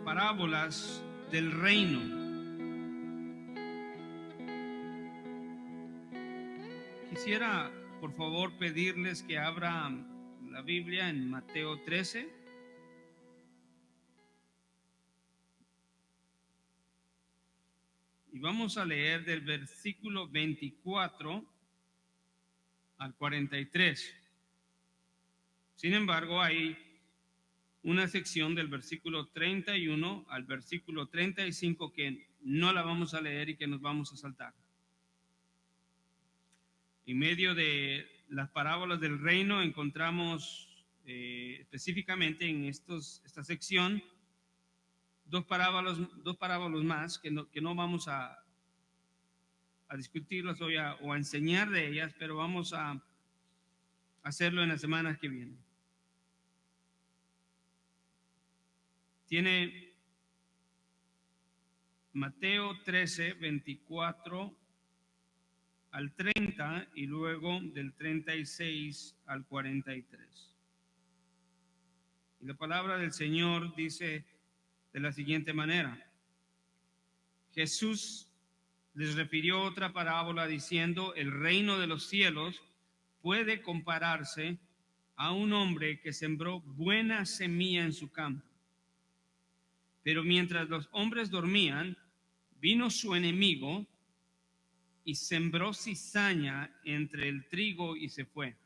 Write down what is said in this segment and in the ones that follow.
parábolas del reino. Quisiera, por favor, pedirles que abran la Biblia en Mateo 13. Y vamos a leer del versículo 24 al 43. Sin embargo, hay una sección del versículo 31 al versículo 35 que no la vamos a leer y que nos vamos a saltar. En medio de las parábolas del reino encontramos específicamente en esta sección dos parábolas más que no vamos a discutirlas hoy o a enseñar de ellas, pero vamos a hacerlo en las semanas que vienen. Tiene Mateo 13, 24 al 30 y luego del 36 al 43. Y la palabra del Señor dice de la siguiente manera: Jesús les refirió otra parábola diciendo: el reino de los cielos puede compararse a un hombre que sembró buena semilla en su campo. Pero mientras los hombres dormían, vino su enemigo y sembró cizaña entre el trigo y se fue.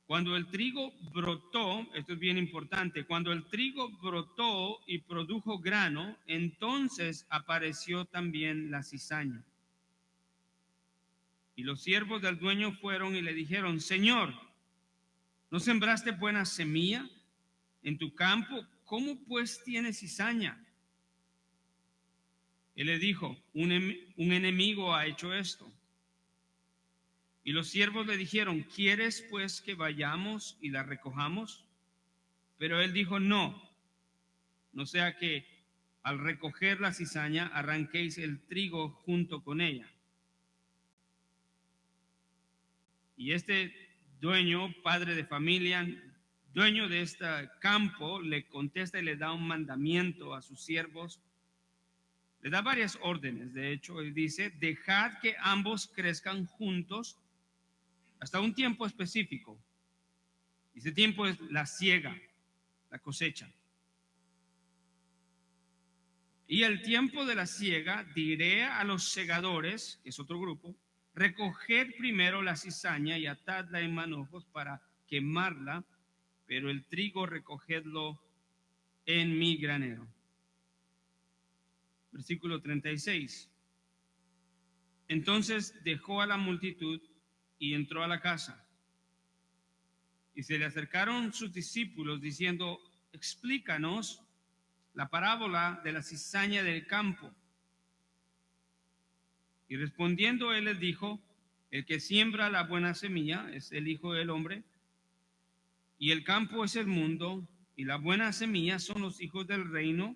Cuando el trigo brotó, esto es bien importante, cuando el trigo brotó y produjo grano, entonces apareció también la cizaña. Y los siervos del dueño fueron y le dijeron: Señor, ¿no sembraste buena semilla en tu campo? ¿Cómo pues tiene cizaña? Él le dijo: un enemigo ha hecho esto. Y los siervos le dijeron: ¿quieres pues que vayamos y la recojamos? Pero él dijo: no sea que al recoger la cizaña arranquéis el trigo junto con ella. Y este dueño, padre de familia, dueño de este campo, le contesta y le da un mandamiento a sus siervos. Le da varias órdenes, de hecho. Él dice: dejad que ambos crezcan juntos hasta un tiempo específico. Ese tiempo es la siega, la cosecha. Y el tiempo de la siega diré a los segadores, que es otro grupo: recoged primero la cizaña y atadla en manojos para quemarla, pero el trigo recogedlo en mi granero. Versículo 36. Entonces dejó a la multitud y entró a la casa. Y se le acercaron sus discípulos diciendo: explícanos la parábola de la cizaña del campo. Y respondiendo él les dijo: el que siembra la buena semilla es el Hijo del Hombre, y el campo es el mundo, y la buena semilla son los hijos del reino,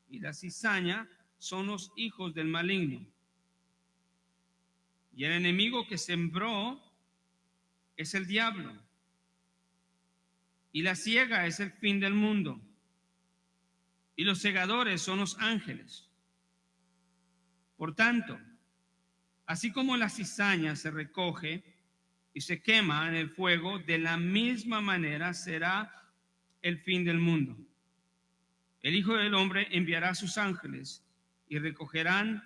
y la cizaña son los hijos del maligno. Y el enemigo que sembró es el diablo, y la siega es el fin del mundo, y los segadores son los ángeles. Por tanto, así como la cizaña se recoge y se quema en el fuego, de la misma manera será el fin del mundo. El Hijo del Hombre enviará a sus ángeles y recogerán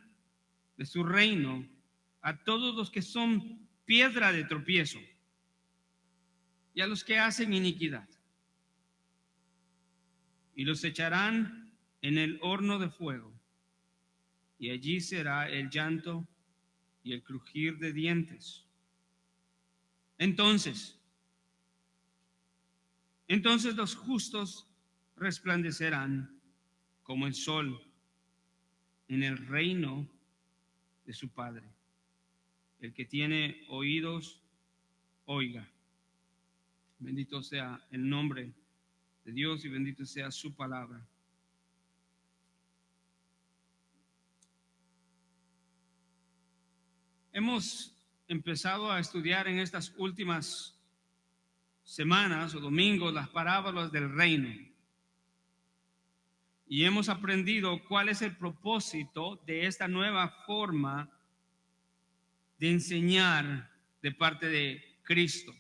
de su reino a todos los que son piedra de tropiezo y a los que hacen iniquidad, y los echarán en el horno de fuego, y allí será el llanto y el crujir de dientes. Entonces los justos resplandecerán como el sol en el reino de su Padre. El que tiene oídos, oiga. Bendito sea el nombre de Dios y bendito sea su palabra. Hemos empezado a estudiar en estas últimas semanas o domingos las parábolas del reino. y hemos aprendido cuál es el propósito de esta nueva forma de enseñar de parte de Cristo.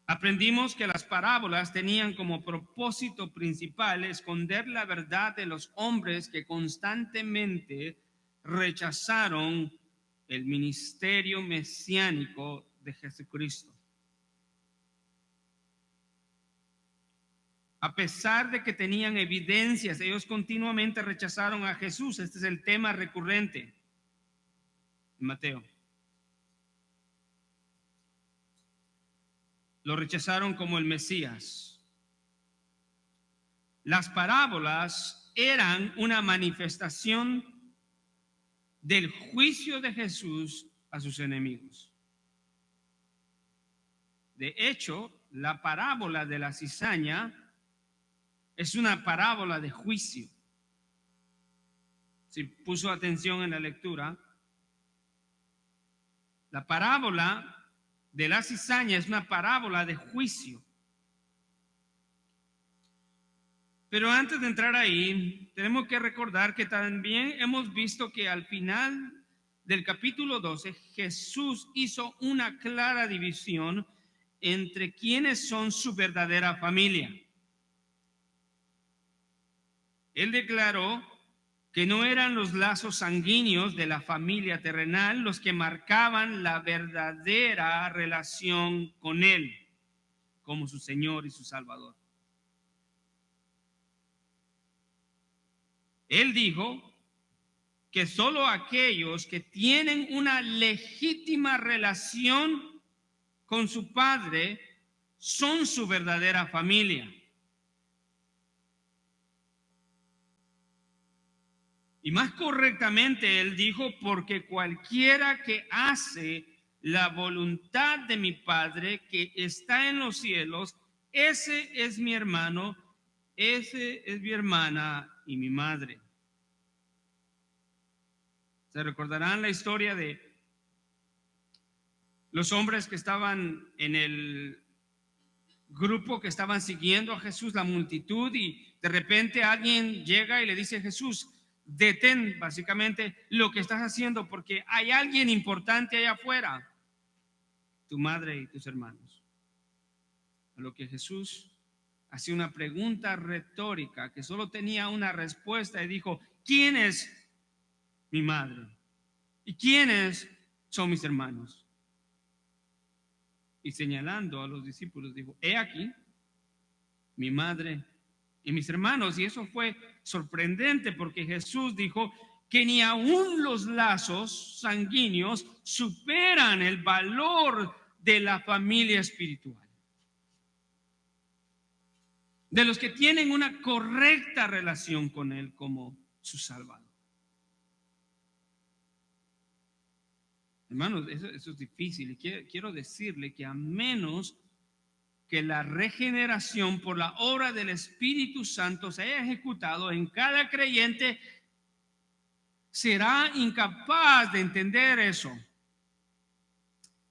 Aprendimos que las parábolas tenían como propósito principal esconder la verdad de los hombres que constantemente rechazaron el ministerio mesiánico de Jesucristo. A pesar de que tenían evidencias, ellos continuamente rechazaron a Jesús. Este es el tema recurrente en Mateo. Lo rechazaron como el Mesías. Las parábolas eran una manifestación del juicio de Jesús a sus enemigos. De hecho, la parábola de la cizaña es una parábola de juicio. Si puso atención en la lectura, la parábola de la cizaña es una parábola de juicio. Pero antes de entrar ahí, tenemos que recordar que también hemos visto que al final del capítulo 12, Jesús hizo una clara división entre quienes son su verdadera familia. Él declaró que no eran los lazos sanguíneos de la familia terrenal los que marcaban la verdadera relación con Él como su Señor y su Salvador. Él dijo que solo aquellos que tienen una legítima relación con su Padre son su verdadera familia. Y más correctamente, él dijo, porque cualquiera que hace la voluntad de mi Padre que está en los cielos, ese es mi hermano, ese es mi hermana y mi madre. Se recordarán la historia de los hombres que estaban en el grupo que estaban siguiendo a Jesús, la multitud, y de repente alguien llega y le dice a Jesús: detén básicamente lo que estás haciendo porque hay alguien importante allá afuera, tu madre y tus hermanos. A lo que Jesús hacía una pregunta retórica que solo tenía una respuesta y dijo: ¿quién es mi madre? ¿Y quiénes son mis hermanos? Y señalando a los discípulos dijo: he aquí mi madre y mis hermanos. Y eso fue sorprendente porque Jesús dijo que ni aún los lazos sanguíneos superan el valor de la familia espiritual, de los que tienen una correcta relación con Él como su Salvador. Hermanos, eso es difícil, y quiero decirle que a menos que la regeneración por la obra del Espíritu Santo se haya ejecutado en cada creyente, será incapaz de entender eso,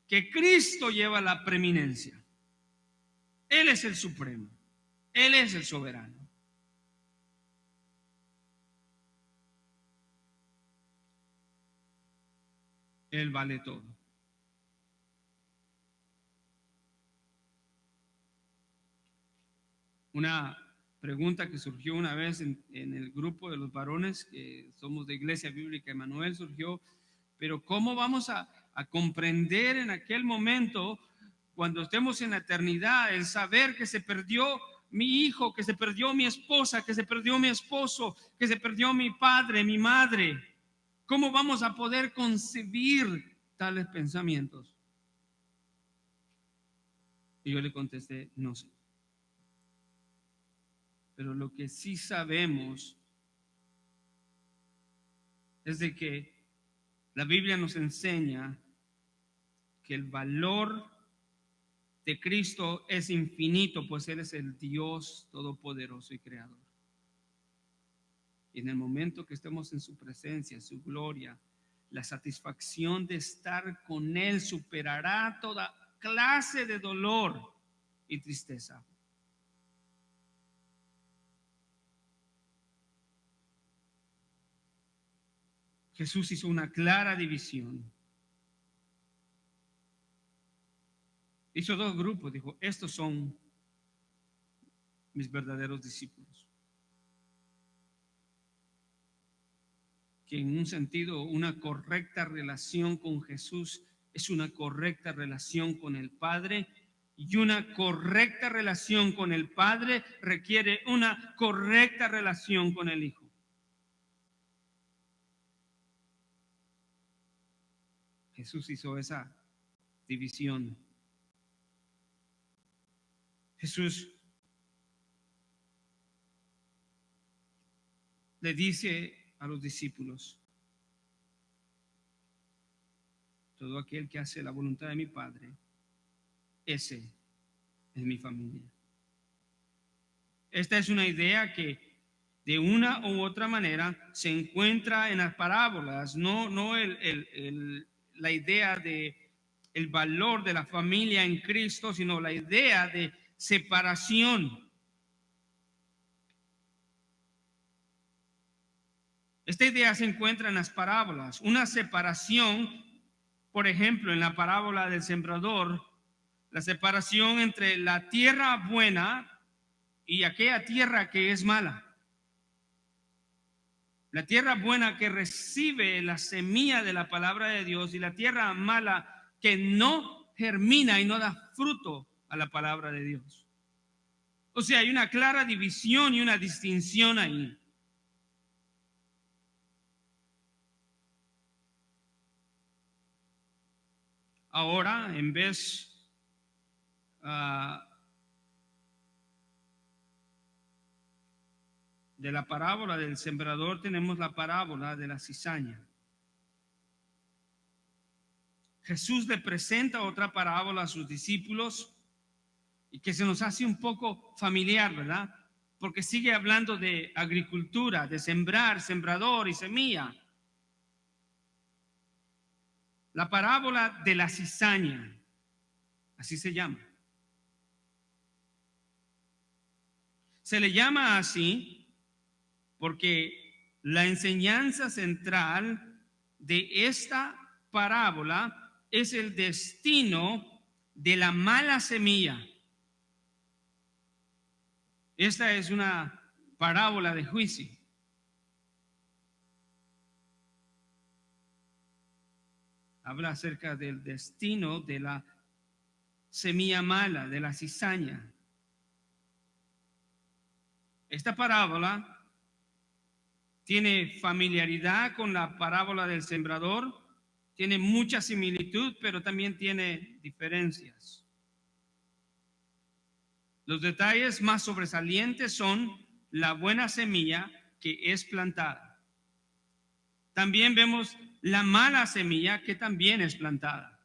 que Cristo lleva la preeminencia. Él es el supremo, Él es el soberano. Él vale todo. Una pregunta que surgió una vez en el grupo de los varones que somos de Iglesia Bíblica Emanuel surgió: pero ¿cómo vamos a comprender en aquel momento, cuando estemos en la eternidad, el saber que se perdió mi hijo, que se perdió mi esposa, que se perdió mi esposo, que se perdió mi padre, mi madre? ¿Cómo vamos a poder concebir tales pensamientos? Y yo le contesté: no sé. Pero lo que sí sabemos es de que la Biblia nos enseña que el valor de Cristo es infinito, pues Él es el Dios todopoderoso y creador. Y en el momento que estemos en su presencia, en su gloria, la satisfacción de estar con Él superará toda clase de dolor y tristeza. Jesús hizo una clara división. Hizo dos grupos, dijo, estos son mis verdaderos discípulos. Que en un sentido, una correcta relación con Jesús es una correcta relación con el Padre, y una correcta relación con el Padre requiere una correcta relación con el Hijo. Jesús hizo esa división. Jesús le dice a los discípulos, todo aquel que hace la voluntad de mi Padre, ese es mi familia. Esta es una idea que de una u otra manera se encuentra en las parábolas, no la idea de el valor de la familia en Cristo, sino la idea de separación. Esta idea se encuentra en las parábolas, una separación, por ejemplo, en la parábola del sembrador, la separación entre la tierra buena y aquella tierra que es mala. La tierra buena que recibe la semilla de la palabra de Dios y la tierra mala que no germina y no da fruto a la palabra de Dios. O sea, hay una clara división y una distinción ahí. Ahora, en vez de la parábola del sembrador, tenemos la parábola de la cizaña. Jesús le presenta otra parábola a sus discípulos y que se nos hace un poco familiar, ¿verdad? Porque sigue hablando de agricultura, de sembrar, sembrador y semilla. La parábola de la cizaña, así se llama. Se le llama así porque la enseñanza central de esta parábola es el destino de la mala semilla. Esta es una parábola de juicio. Habla acerca del destino de la semilla mala, de la cizaña. Esta parábola tiene familiaridad con la parábola del sembrador, tiene mucha similitud, pero también tiene diferencias. Los detalles más sobresalientes son la buena semilla que es plantada. También vemos la mala semilla que también es plantada.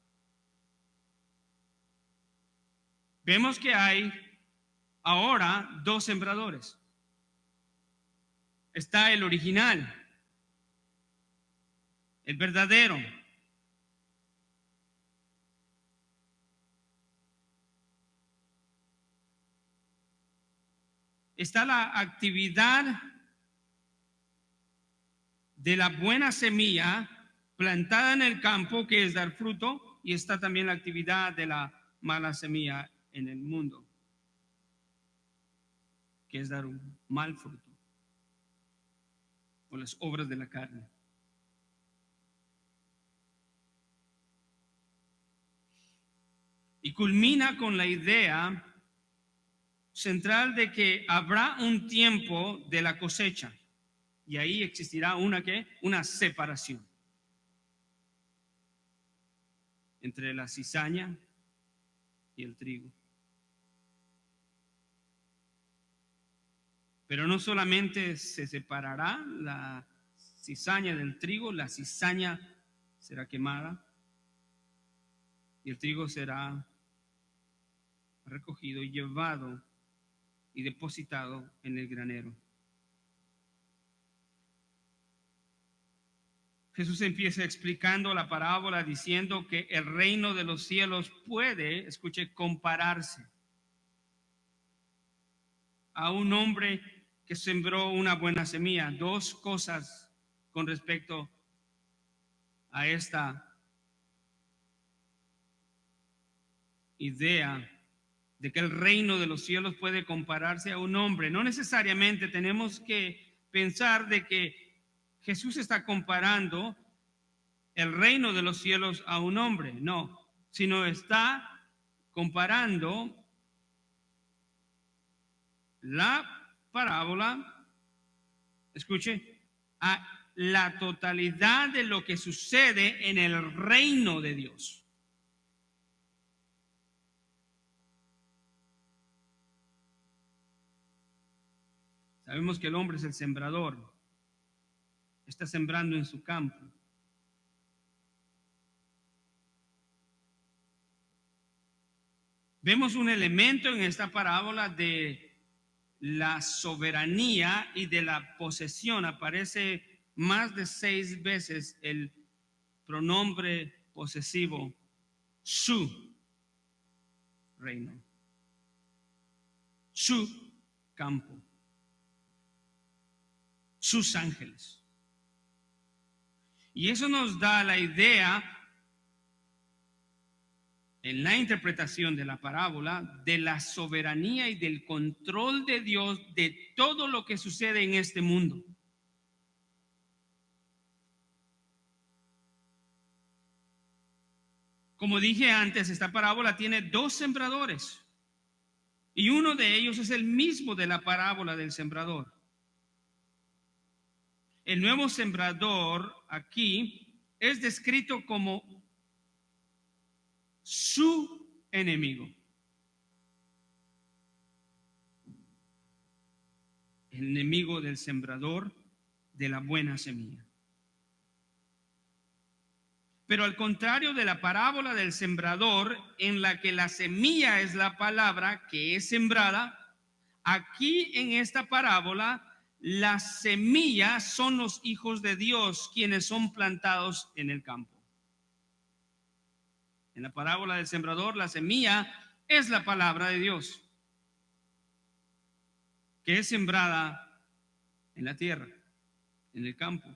Vemos que hay ahora dos sembradores. Está el original, el verdadero. Está la actividad de la buena semilla plantada en el campo, que es dar fruto, y está también la actividad de la mala semilla en el mundo, que es dar un mal fruto, o las obras de la carne. Y culmina con la idea central de que habrá un tiempo de la cosecha, y ahí existirá una separación entre la cizaña y el trigo. Pero no solamente se separará la cizaña del trigo, la cizaña será quemada y el trigo será recogido y llevado y depositado en el granero. Jesús empieza explicando la parábola diciendo que el reino de los cielos puede, escuche, compararse a un hombre que sembró una buena semilla. Dos cosas con respecto a esta idea de que el reino de los cielos puede compararse a un hombre. No necesariamente tenemos que pensar de que Jesús está comparando el reino de los cielos a un hombre, no, sino está comparando la parábola, escuche, a la totalidad de lo que sucede en el reino de Dios. Sabemos que el hombre es el sembrador, está sembrando en su campo. Vemos un elemento en esta parábola de la soberanía y de la posesión. Aparece más de 6 veces el pronombre posesivo, su reino, su campo, sus ángeles. Y eso nos da la idea, en la interpretación de la parábola, de la soberanía y del control de Dios de todo lo que sucede en este mundo. Como dije antes, esta parábola tiene 2 sembradores y uno de ellos es el mismo de la parábola del sembrador. El nuevo sembrador aquí es descrito como su enemigo. El enemigo del sembrador de la buena semilla. Pero al contrario de la parábola del sembrador, en la que la semilla es la palabra que es sembrada, aquí en esta parábola las semillas son los hijos de Dios, quienes son plantados en el campo. En la parábola del sembrador, la semilla es la palabra de Dios, que es sembrada en la tierra, en el campo.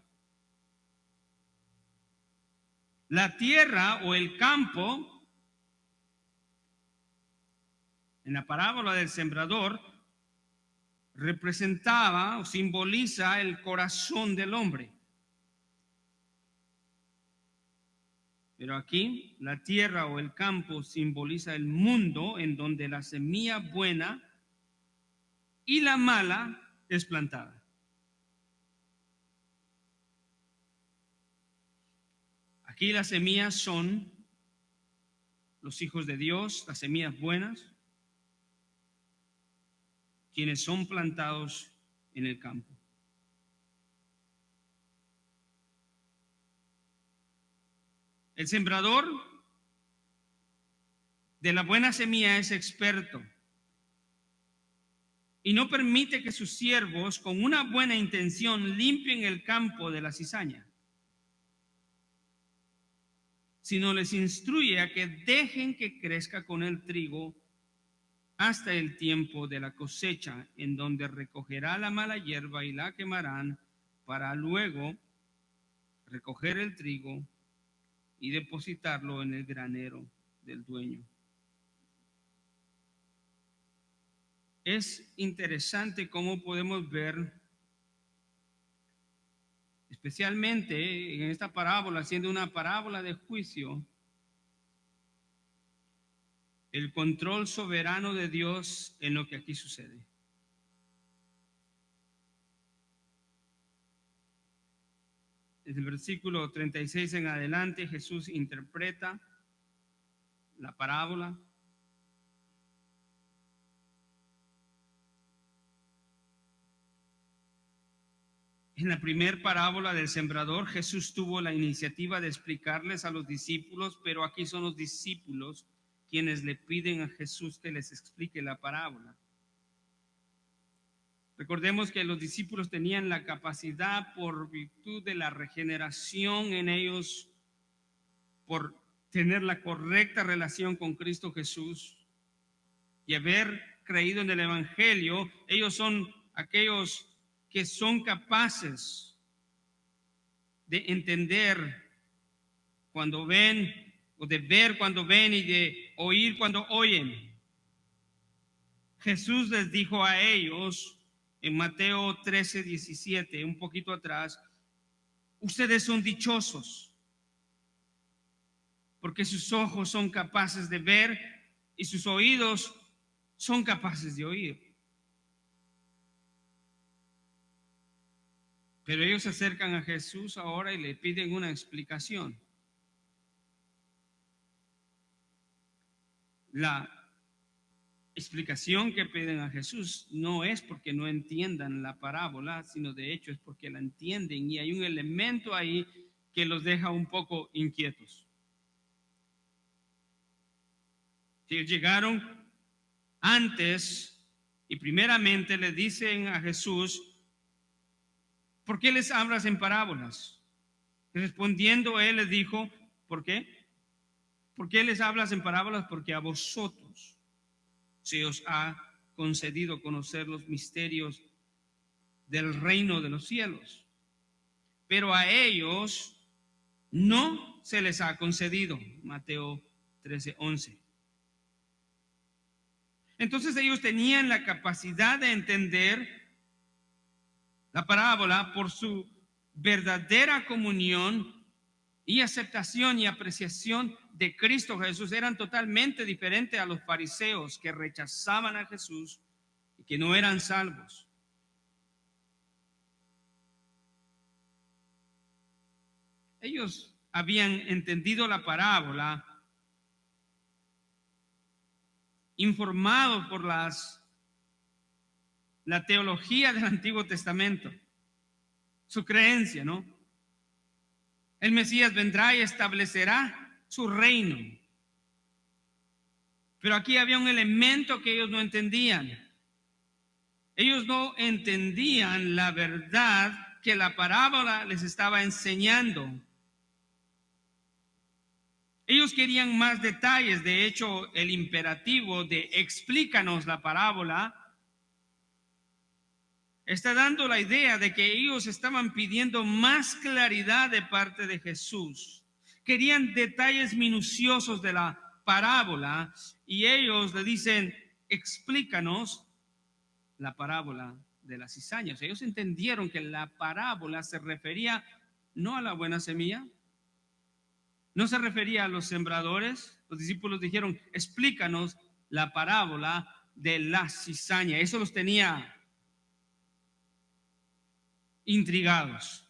La tierra o el campo, en la parábola del sembrador, representaba o simboliza el corazón del hombre. Pero aquí la tierra o el campo simboliza el mundo en donde la semilla buena y la mala es plantada. Aquí las semillas son los hijos de Dios, las semillas buenas, quienes son plantados en el campo. El sembrador de la buena semilla es experto y no permite que sus siervos con una buena intención limpien el campo de la cizaña, sino les instruye a que dejen que crezca con el trigo hasta el tiempo de la cosecha, en donde recogerá la mala hierba y la quemarán para luego recoger el trigo y depositarlo en el granero del dueño. Es interesante cómo podemos ver, especialmente en esta parábola, siendo una parábola de juicio, el control soberano de Dios en lo que aquí sucede. Desde el versículo 36 en adelante, Jesús interpreta la parábola. En la primera parábola del sembrador, Jesús tuvo la iniciativa de explicarles a los discípulos, pero aquí son los discípulos quienes le piden a Jesús que les explique la parábola. Recordemos que los discípulos tenían la capacidad, por virtud de la regeneración en ellos, por tener la correcta relación con Cristo Jesús y haber creído en el Evangelio. Ellos son aquellos que son capaces de entender cuando ven, o de ver cuando ven y de oír cuando oyen. Jesús les dijo a ellos en Mateo 13:17, un poquito atrás: ustedes son dichosos, porque sus ojos son capaces de ver y sus oídos son capaces de oír. Pero ellos se acercan a Jesús ahora y le piden una explicación. La explicación que piden a Jesús no es porque no entiendan la parábola, sino de hecho es porque la entienden, y hay un elemento ahí que los deja un poco inquietos. Si llegaron antes y primeramente le dicen a Jesús: ¿por qué les hablas en parábolas? Respondiendo él les dijo: ¿por qué? ¿Por qué les hablas en parábolas? Porque a vosotros se os ha concedido conocer los misterios del reino de los cielos, pero a ellos no se les ha concedido. Mateo 13:11. Entonces ellos tenían la capacidad de entender la parábola por su verdadera comunión y aceptación y apreciación de Cristo Jesús. Eran totalmente diferentes a los fariseos, que rechazaban a Jesús y que no eran salvos. Ellos habían entendido la parábola informados por la teología del Antiguo Testamento, su creencia, ¿no? El Mesías vendrá y establecerá su reino. Pero aquí había un elemento que ellos no entendían. Ellos no entendían la verdad que la parábola les estaba enseñando. Ellos querían más detalles. De hecho, el imperativo de explícanos la parábola está dando la idea de que ellos estaban pidiendo más claridad de parte de Jesús. Querían detalles minuciosos de la parábola y ellos le dicen: explícanos la parábola de las cizañas. Ellos entendieron que la parábola se refería no a la buena semilla, no se refería a los sembradores. Los discípulos dijeron: explícanos la parábola de la cizaña. Eso los tenía intrigados.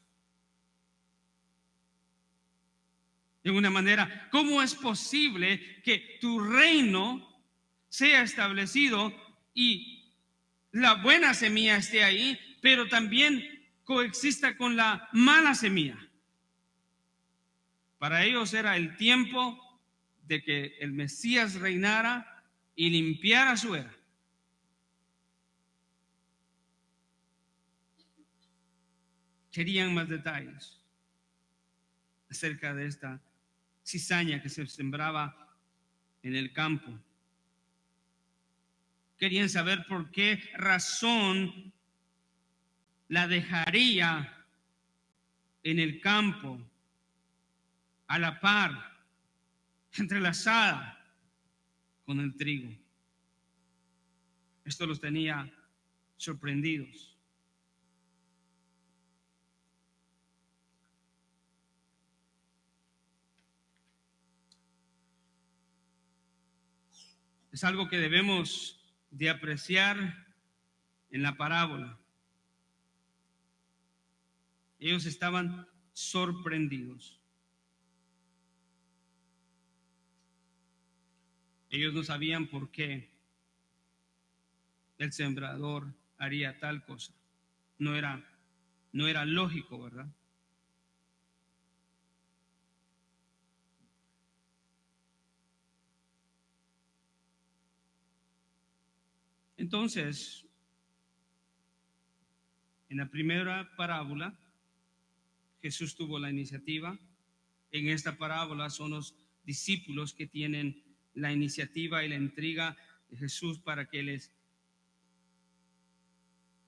De alguna manera, ¿cómo es posible que tu reino sea establecido y la buena semilla esté ahí, pero también coexista con la mala semilla? Para ellos era el tiempo de que el Mesías reinara y limpiara su era. Querían más detalles acerca de esta cizaña que se sembraba en el campo. Querían saber por qué razón la dejaría en el campo, a la par, entrelazada con el trigo. Esto los tenía sorprendidos. Es algo que debemos de apreciar en la parábola. Ellos estaban sorprendidos. Ellos no sabían por qué el sembrador haría tal cosa. No era lógico, ¿verdad? Entonces, en la primera parábola, Jesús tuvo la iniciativa. En esta parábola son los discípulos que tienen la iniciativa y la intriga de Jesús para que les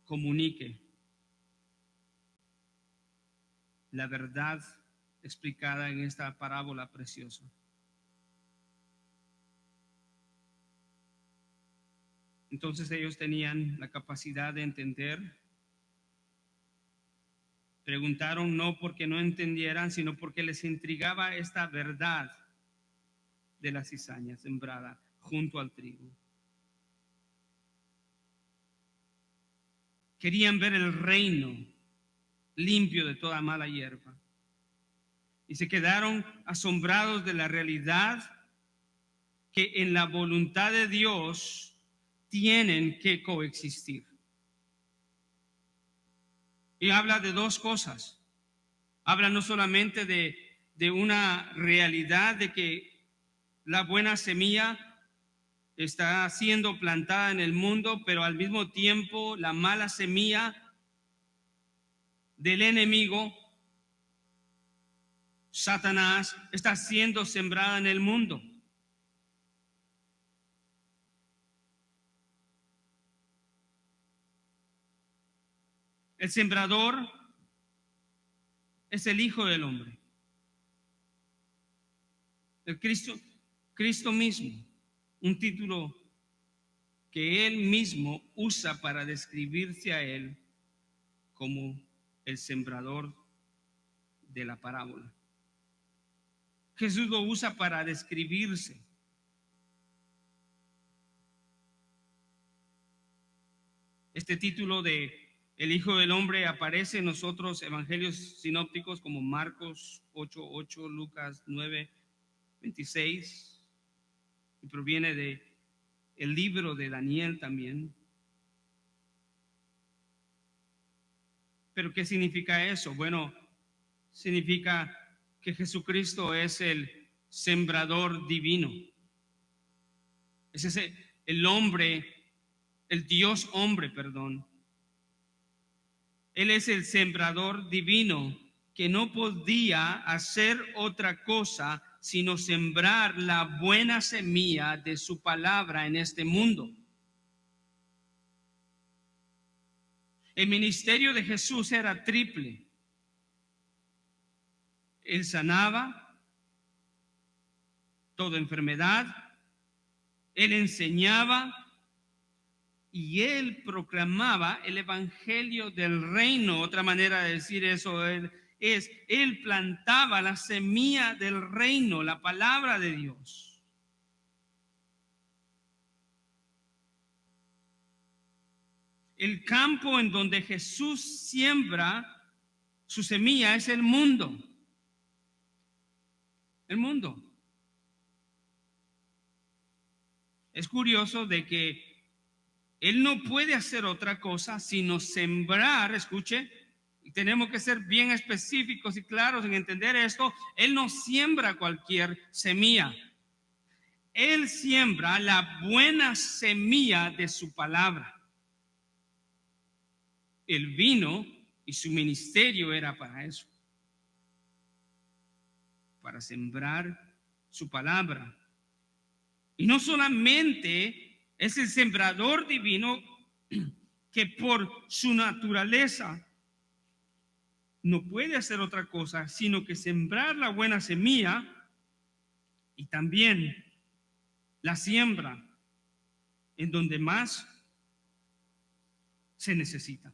comunique la verdad explicada en esta parábola preciosa. Entonces ellos tenían la capacidad de entender. Preguntaron no porque no entendieran, sino porque les intrigaba esta verdad de la cizaña sembrada junto al trigo. Querían ver el reino limpio de toda mala hierba. Y se quedaron asombrados de la realidad que en la voluntad de Dios tienen que coexistir. Y habla de dos cosas. Habla no solamente de una realidad de que la buena semilla está siendo plantada en el mundo, pero al mismo tiempo la mala semilla del enemigo, Satanás, está siendo sembrada en el mundo. El sembrador es el Hijo del Hombre. El Cristo mismo, un título que Él mismo usa para describirse a Él como el sembrador de la parábola. Jesús lo usa para describirse. Este título de el Hijo del Hombre aparece en los otros evangelios sinópticos como Marcos 8:8, Lucas 9:26, y proviene de el libro de Daniel también. ¿Pero qué significa eso? Bueno, significa que Jesucristo es el sembrador divino. Es ese, el hombre, el Dios hombre, perdón. Él es el sembrador divino que no podía hacer otra cosa sino sembrar la buena semilla de su palabra en este mundo. El ministerio de Jesús era triple. Él sanaba toda enfermedad, Él enseñaba y Él proclamaba el evangelio del reino. Otra manera de decir eso Él plantaba la semilla del reino, la palabra de Dios. El campo en donde Jesús siembra su semilla es el mundo. El mundo. Es curioso de que Él no puede hacer otra cosa sino sembrar, escuche, y tenemos que ser bien específicos y claros en entender esto. Él no siembra cualquier semilla. Él siembra la buena semilla de su palabra. Él vino y su ministerio era para eso, para sembrar su palabra. Y no solamente es el sembrador divino que por su naturaleza no puede hacer otra cosa sino que sembrar la buena semilla, y también la siembra en donde más se necesita.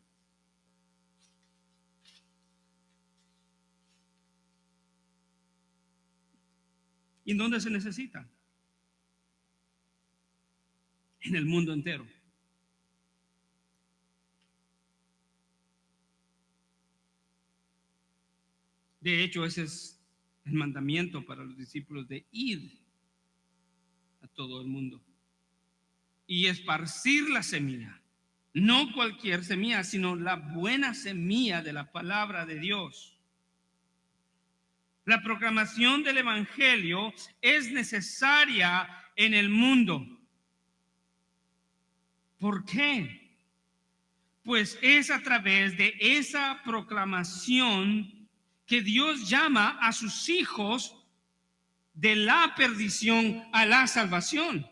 ¿Y en dónde se necesita? En el mundo entero. De hecho, ese es el mandamiento para los discípulos, de ir a todo el mundo y esparcir la semilla. No cualquier semilla, sino la buena semilla de la palabra de Dios. La proclamación del evangelio es necesaria en el mundo. ¿Por qué? Pues es a través de esa proclamación que Dios llama a sus hijos de la perdición a la salvación.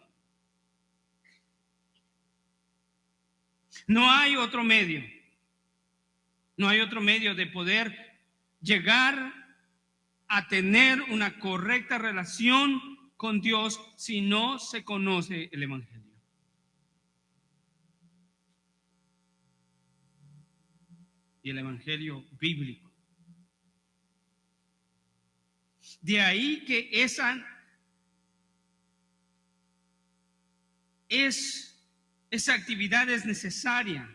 No hay otro medio. No hay otro medio de poder llegar a tener una correcta relación con Dios si no se conoce el Evangelio. Y el Evangelio bíblico. De ahí que esa actividad es necesaria,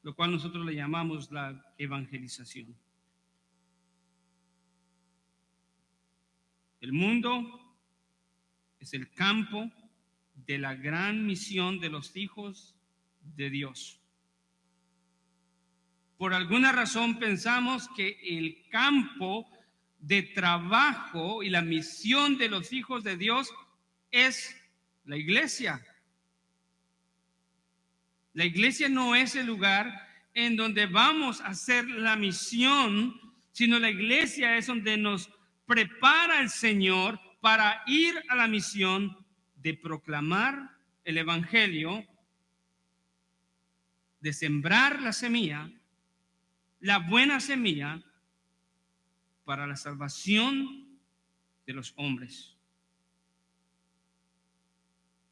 lo cual nosotros le llamamos la evangelización. El mundo es el campo de la gran misión de los hijos de Dios. Por alguna razón pensamos que el campo de trabajo y la misión de los hijos de Dios es la iglesia. La iglesia no es el lugar en donde vamos a hacer la misión, sino la iglesia es donde nos prepara el Señor para ir a la misión de proclamar el Evangelio, de sembrar la semilla, la buena semilla para la salvación de los hombres.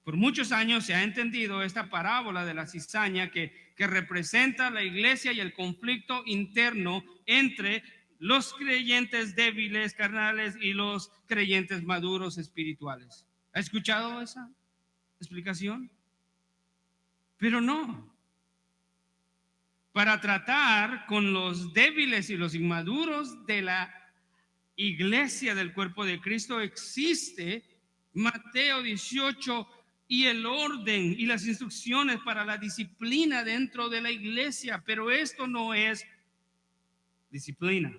Por muchos años se ha entendido esta parábola de la cizaña que representa la iglesia y el conflicto interno entre los creyentes débiles, carnales, y los creyentes maduros espirituales. ¿Ha escuchado esa explicación? Pero no. Para tratar con los débiles y los inmaduros de la iglesia del cuerpo de Cristo existe Mateo 18 y el orden y las instrucciones para la disciplina dentro de la iglesia, pero esto no es disciplina.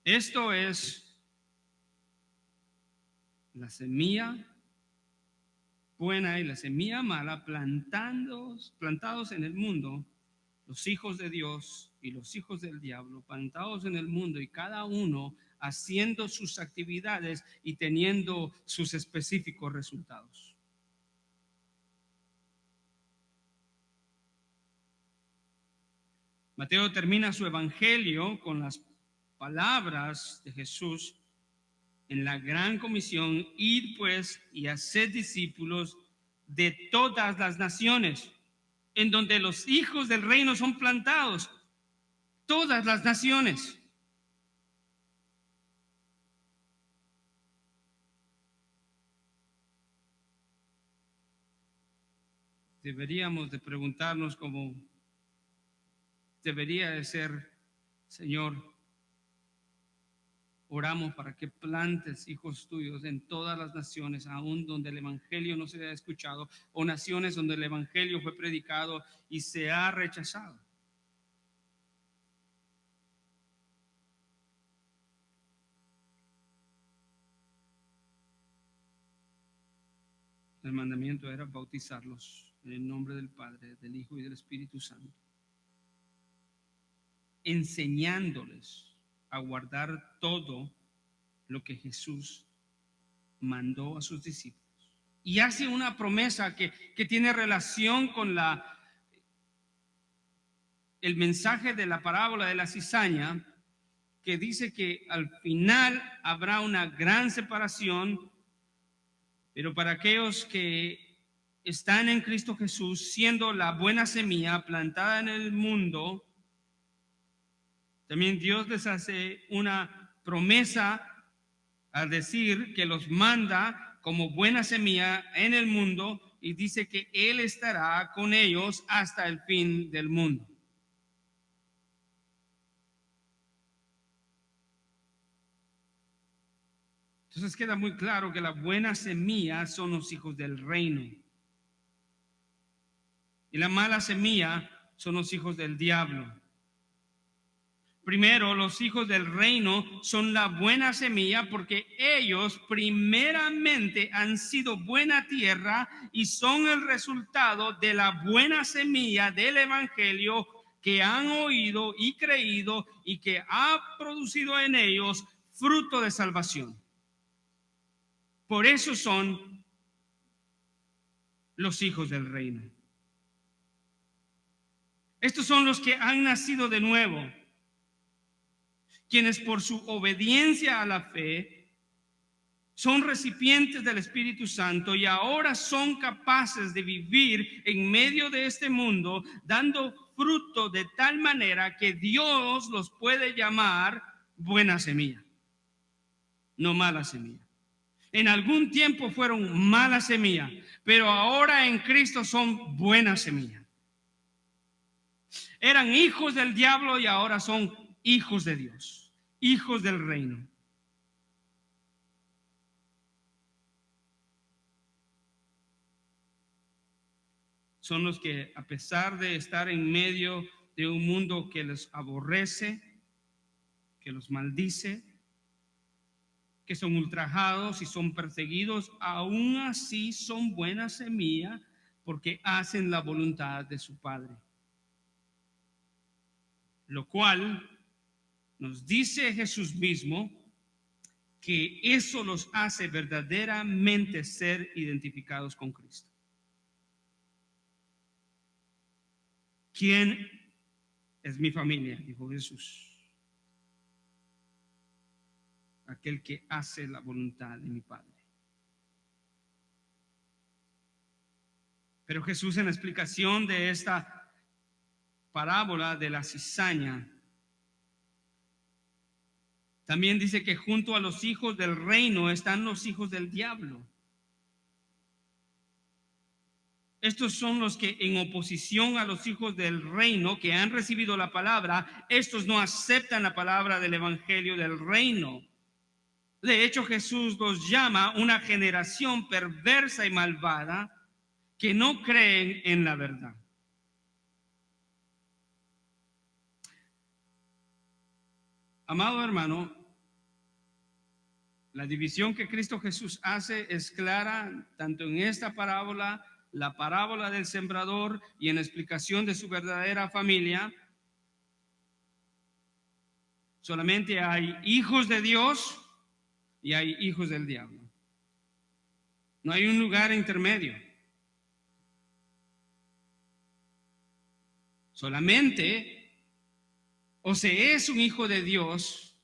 Esto es la semilla buena y la semilla mala plantados en el mundo, los hijos de Dios y los hijos del diablo, plantados en el mundo y cada uno haciendo sus actividades y teniendo sus específicos resultados. Mateo termina su evangelio con las palabras de Jesús en la gran comisión: id pues y haced discípulos de todas las naciones, en donde los hijos del reino son plantados, todas las naciones. Deberíamos de preguntarnos cómo debería de ser: Señor, oramos para que plantes hijos tuyos en todas las naciones, aún donde el evangelio no se ha escuchado, o naciones donde el evangelio fue predicado y se ha rechazado. El mandamiento era bautizarlos en el nombre del Padre, del Hijo y del Espíritu Santo, enseñándoles a guardar todo lo que Jesús mandó a sus discípulos. Y hace una promesa que tiene relación con el mensaje de la parábola de la cizaña, que dice que al final habrá una gran separación, pero para aquellos que están en Cristo Jesús, siendo la buena semilla plantada en el mundo, también Dios les hace una promesa al decir que los manda como buena semilla en el mundo, y dice que Él estará con ellos hasta el fin del mundo. Entonces queda muy claro que la buena semilla son los hijos del reino y la mala semilla son los hijos del diablo. Primero, los hijos del reino son la buena semilla porque ellos primeramente han sido buena tierra y son el resultado de la buena semilla del evangelio que han oído y creído y que ha producido en ellos fruto de salvación. Por eso son los hijos del reino. Estos son los que han nacido de nuevo, quienes por su obediencia a la fe son recipientes del Espíritu Santo y ahora son capaces de vivir en medio de este mundo, dando fruto de tal manera que Dios los puede llamar buena semilla, no mala semilla. En algún tiempo fueron mala semilla, pero ahora en Cristo son buena semilla. Eran hijos del diablo y ahora son hijos de Dios, hijos del reino. Son los que, a pesar de estar en medio de un mundo que les aborrece, que los maldice, que son ultrajados y son perseguidos, aún así son buena semilla porque hacen la voluntad de su Padre. Lo cual nos dice Jesús mismo que eso los hace verdaderamente ser identificados con Cristo. ¿Quién es mi familia?, dijo Jesús. Aquel que hace la voluntad de mi Padre. Pero Jesús, en la explicación de esta parábola de la cizaña, también dice que junto a los hijos del reino están los hijos del diablo. Estos son los que, en oposición a los hijos del reino que han recibido la palabra, estos no aceptan la palabra del evangelio del reino. De hecho, Jesús los llama una generación perversa y malvada que no creen en la verdad. Amado hermano, la división que Cristo Jesús hace es clara tanto en esta parábola, la parábola del sembrador, y en la explicación de su verdadera familia. Solamente hay hijos de Dios y hay hijos del diablo. No hay un lugar intermedio. Solamente o se es un hijo de Dios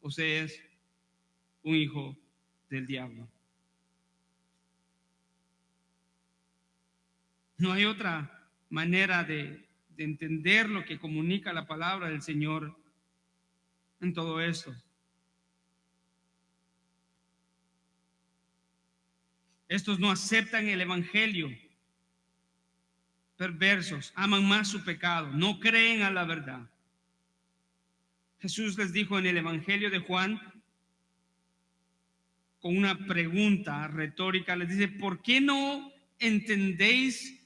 o se es un hijo del diablo. No hay otra manera de entender lo que comunica la palabra del Señor en todo esto. Estos no aceptan el evangelio. Perversos, aman más su pecado, no creen a la verdad. Jesús les dijo en el evangelio de Juan, con una pregunta retórica, les dice: ¿por qué no entendéis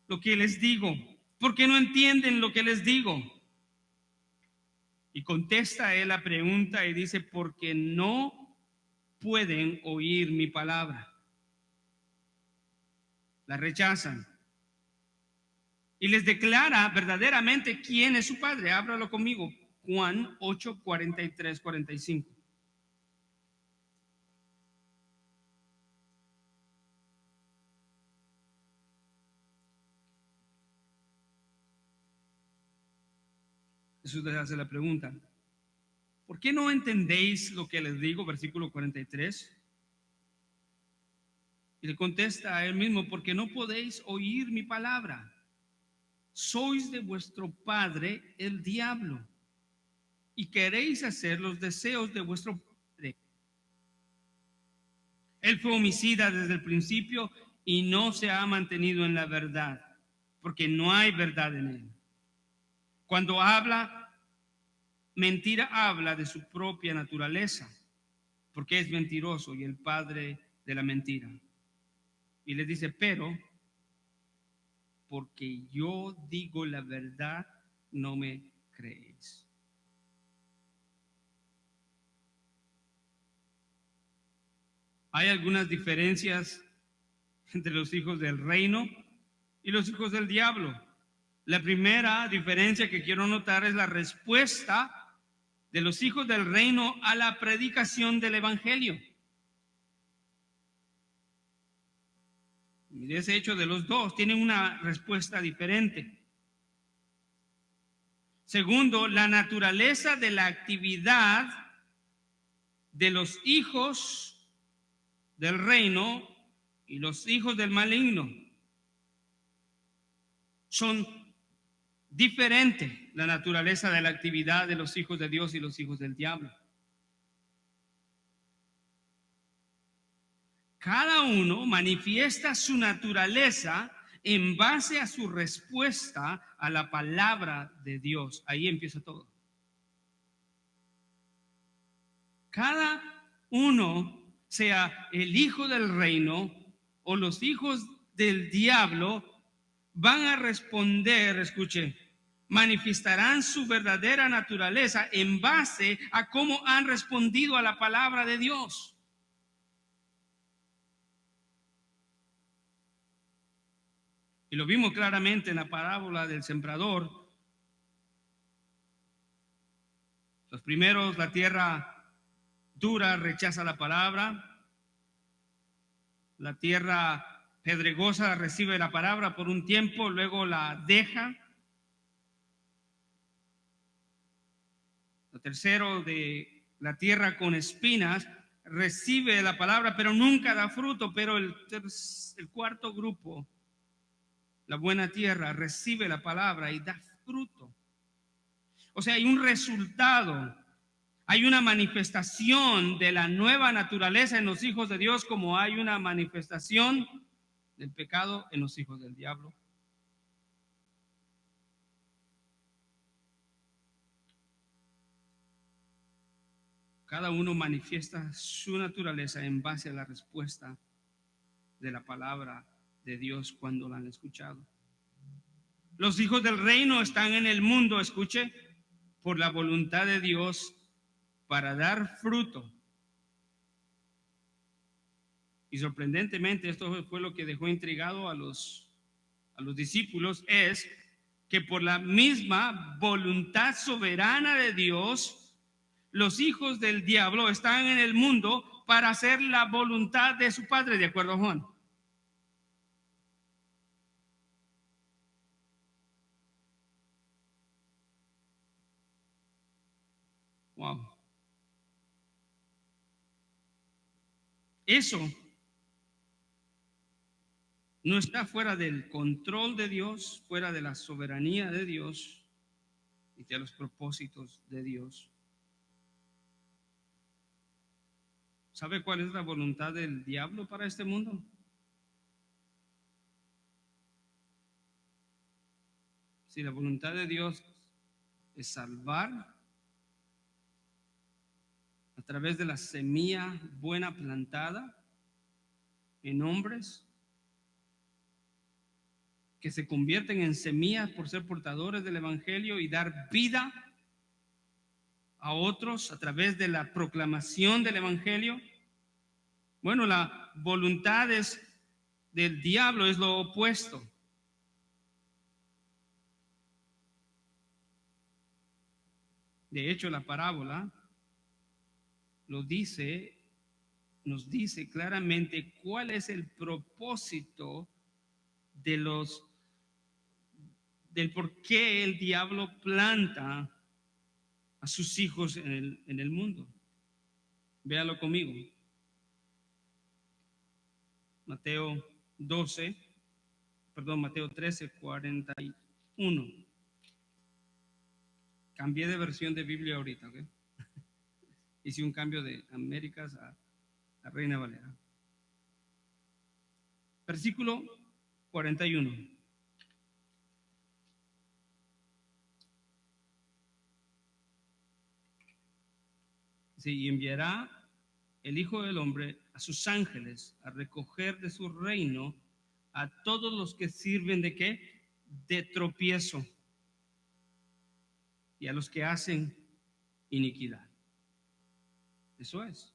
lo que les digo? ¿Por qué no entienden lo que les digo? Y contesta él la pregunta y dice: porque no pueden oír mi palabra. La rechazan. Y les declara verdaderamente quién es su Padre. Ábralo conmigo. Juan 8, 43, 45. Jesús les hace la pregunta: ¿por qué no entendéis lo que les digo? Versículo 43. Y le contesta a él mismo: porque no podéis oír mi palabra. Sois de vuestro padre el diablo, y queréis hacer los deseos de vuestro padre. Él fue homicida desde el principio y no se ha mantenido en la verdad, porque no hay verdad en él. Cuando habla mentira, habla de su propia naturaleza, porque es mentiroso y el padre de la mentira. Y le dice: pero porque yo digo la verdad, no me creéis. Hay algunas diferencias entre los hijos del reino y los hijos del diablo. La primera diferencia que quiero notar es la respuesta de los hijos del reino a la predicación del evangelio. Y de ese hecho, de los dos tienen una respuesta diferente. Segundo, la naturaleza de la actividad de los hijos del reino y los hijos del maligno. Son diferentes la naturaleza de la actividad de los hijos de Dios y los hijos del diablo. Cada uno manifiesta su naturaleza en base a su respuesta a la palabra de Dios. Ahí empieza todo. Cada uno, sea el hijo del reino o los hijos del diablo, van a responder, escuche, manifestarán su verdadera naturaleza en base a cómo han respondido a la palabra de Dios. Y lo vimos claramente en la parábola del sembrador. Los primeros, la tierra dura rechaza la palabra. La tierra pedregosa recibe la palabra por un tiempo, luego la deja. Lo tercero, de la tierra con espinas, recibe la palabra, pero nunca da fruto. Pero el cuarto grupo, la buena tierra, recibe la palabra y da fruto. O sea, hay un resultado, hay una manifestación de la nueva naturaleza en los hijos de Dios, como hay una manifestación del pecado en los hijos del diablo. Cada uno manifiesta su naturaleza en base a la respuesta de la palabra de Dios cuando la han escuchado. Los hijos del reino están en el mundo, escuche, por la voluntad de Dios para dar fruto. Y sorprendentemente, esto fue lo que dejó intrigado a los discípulos, es que por la misma voluntad soberana de Dios, los hijos del diablo están en el mundo para hacer la voluntad de su Padre, de acuerdo a Juan. Wow. Eso no está fuera del control de Dios, fuera de la soberanía de Dios y de los propósitos de Dios. ¿Sabe cuál es la voluntad del diablo para este mundo? Si la voluntad de Dios es salvar a través de la semilla buena plantada en hombres que se convierten en semillas por ser portadores del evangelio y dar vida a otros a través de la proclamación del evangelio. Bueno, la voluntad del diablo es lo opuesto. De hecho, la parábola nos dice claramente cuál es el propósito del por qué el diablo planta a sus hijos en el mundo. Véalo conmigo. Mateo 13, 41. Cambié de versión de Biblia ahorita, ¿ok? Hice un cambio de Américas a Reina Valera. Versículo 41. Sí, y enviará el Hijo del Hombre a sus ángeles a recoger de su reino a todos los que sirven de ¿qué? De tropiezo, y a los que hacen iniquidad. Eso es.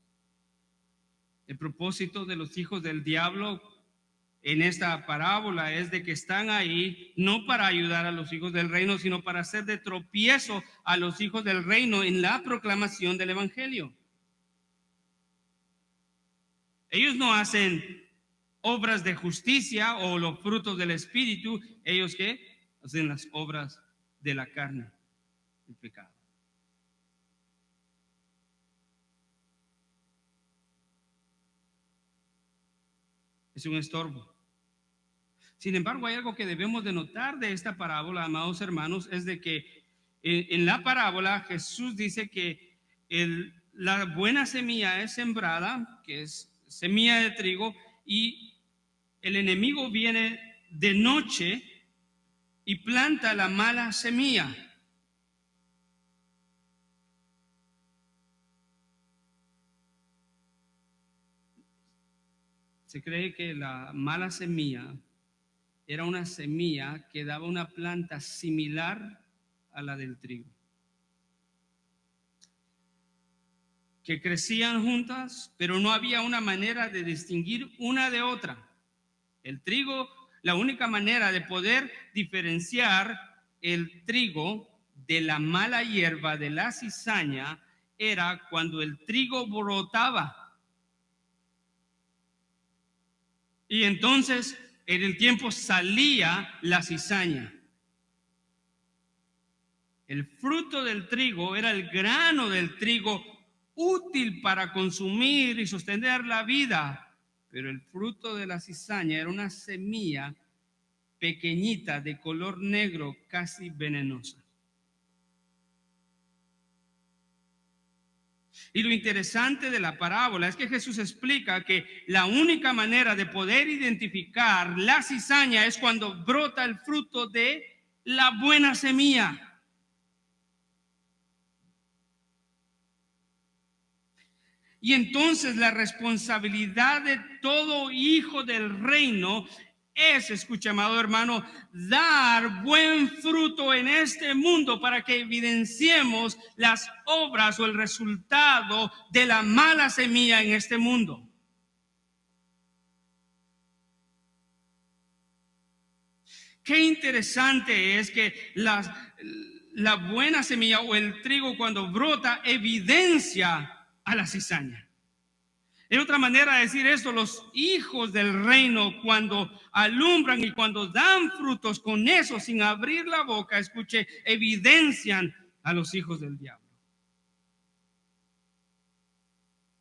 El propósito de los hijos del diablo en esta parábola es de que están ahí no para ayudar a los hijos del reino, sino para hacer de tropiezo a los hijos del reino en la proclamación del evangelio. Ellos no hacen obras de justicia o los frutos del espíritu. Ellos ¿qué? Hacen las obras de la carne. el pecado. Es un estorbo. Sin embargo, hay algo que debemos de notar de esta parábola, amados hermanos, es de que en la parábola Jesús dice que la buena semilla es sembrada, que es semilla de trigo, y el enemigo viene de noche y planta la mala semilla. Se cree que la mala semilla era una semilla que daba una planta similar a la del trigo, que crecían juntas, pero no había una manera de distinguir una de otra. El trigo, la única manera de poder diferenciar el trigo de la mala hierba, de la cizaña, era cuando el trigo brotaba. Y entonces en el tiempo salía la cizaña. El fruto del trigo era el grano del trigo útil para consumir y sostener la vida, pero el fruto de la cizaña era una semilla pequeñita de color negro, casi venenosa. Y lo interesante de la parábola es que Jesús explica que la única manera de poder identificar la cizaña es cuando brota el fruto de la buena semilla. Y entonces la responsabilidad de todo hijo del reino es, escucha, amado hermano, dar buen fruto en este mundo para que evidenciemos las obras o el resultado de la mala semilla en este mundo. Qué interesante es que la buena semilla o el trigo cuando brota evidencia a la cizaña. En otra manera de decir esto, los hijos del reino cuando alumbran y cuando dan frutos con eso sin abrir la boca, escuche, evidencian a los hijos del diablo,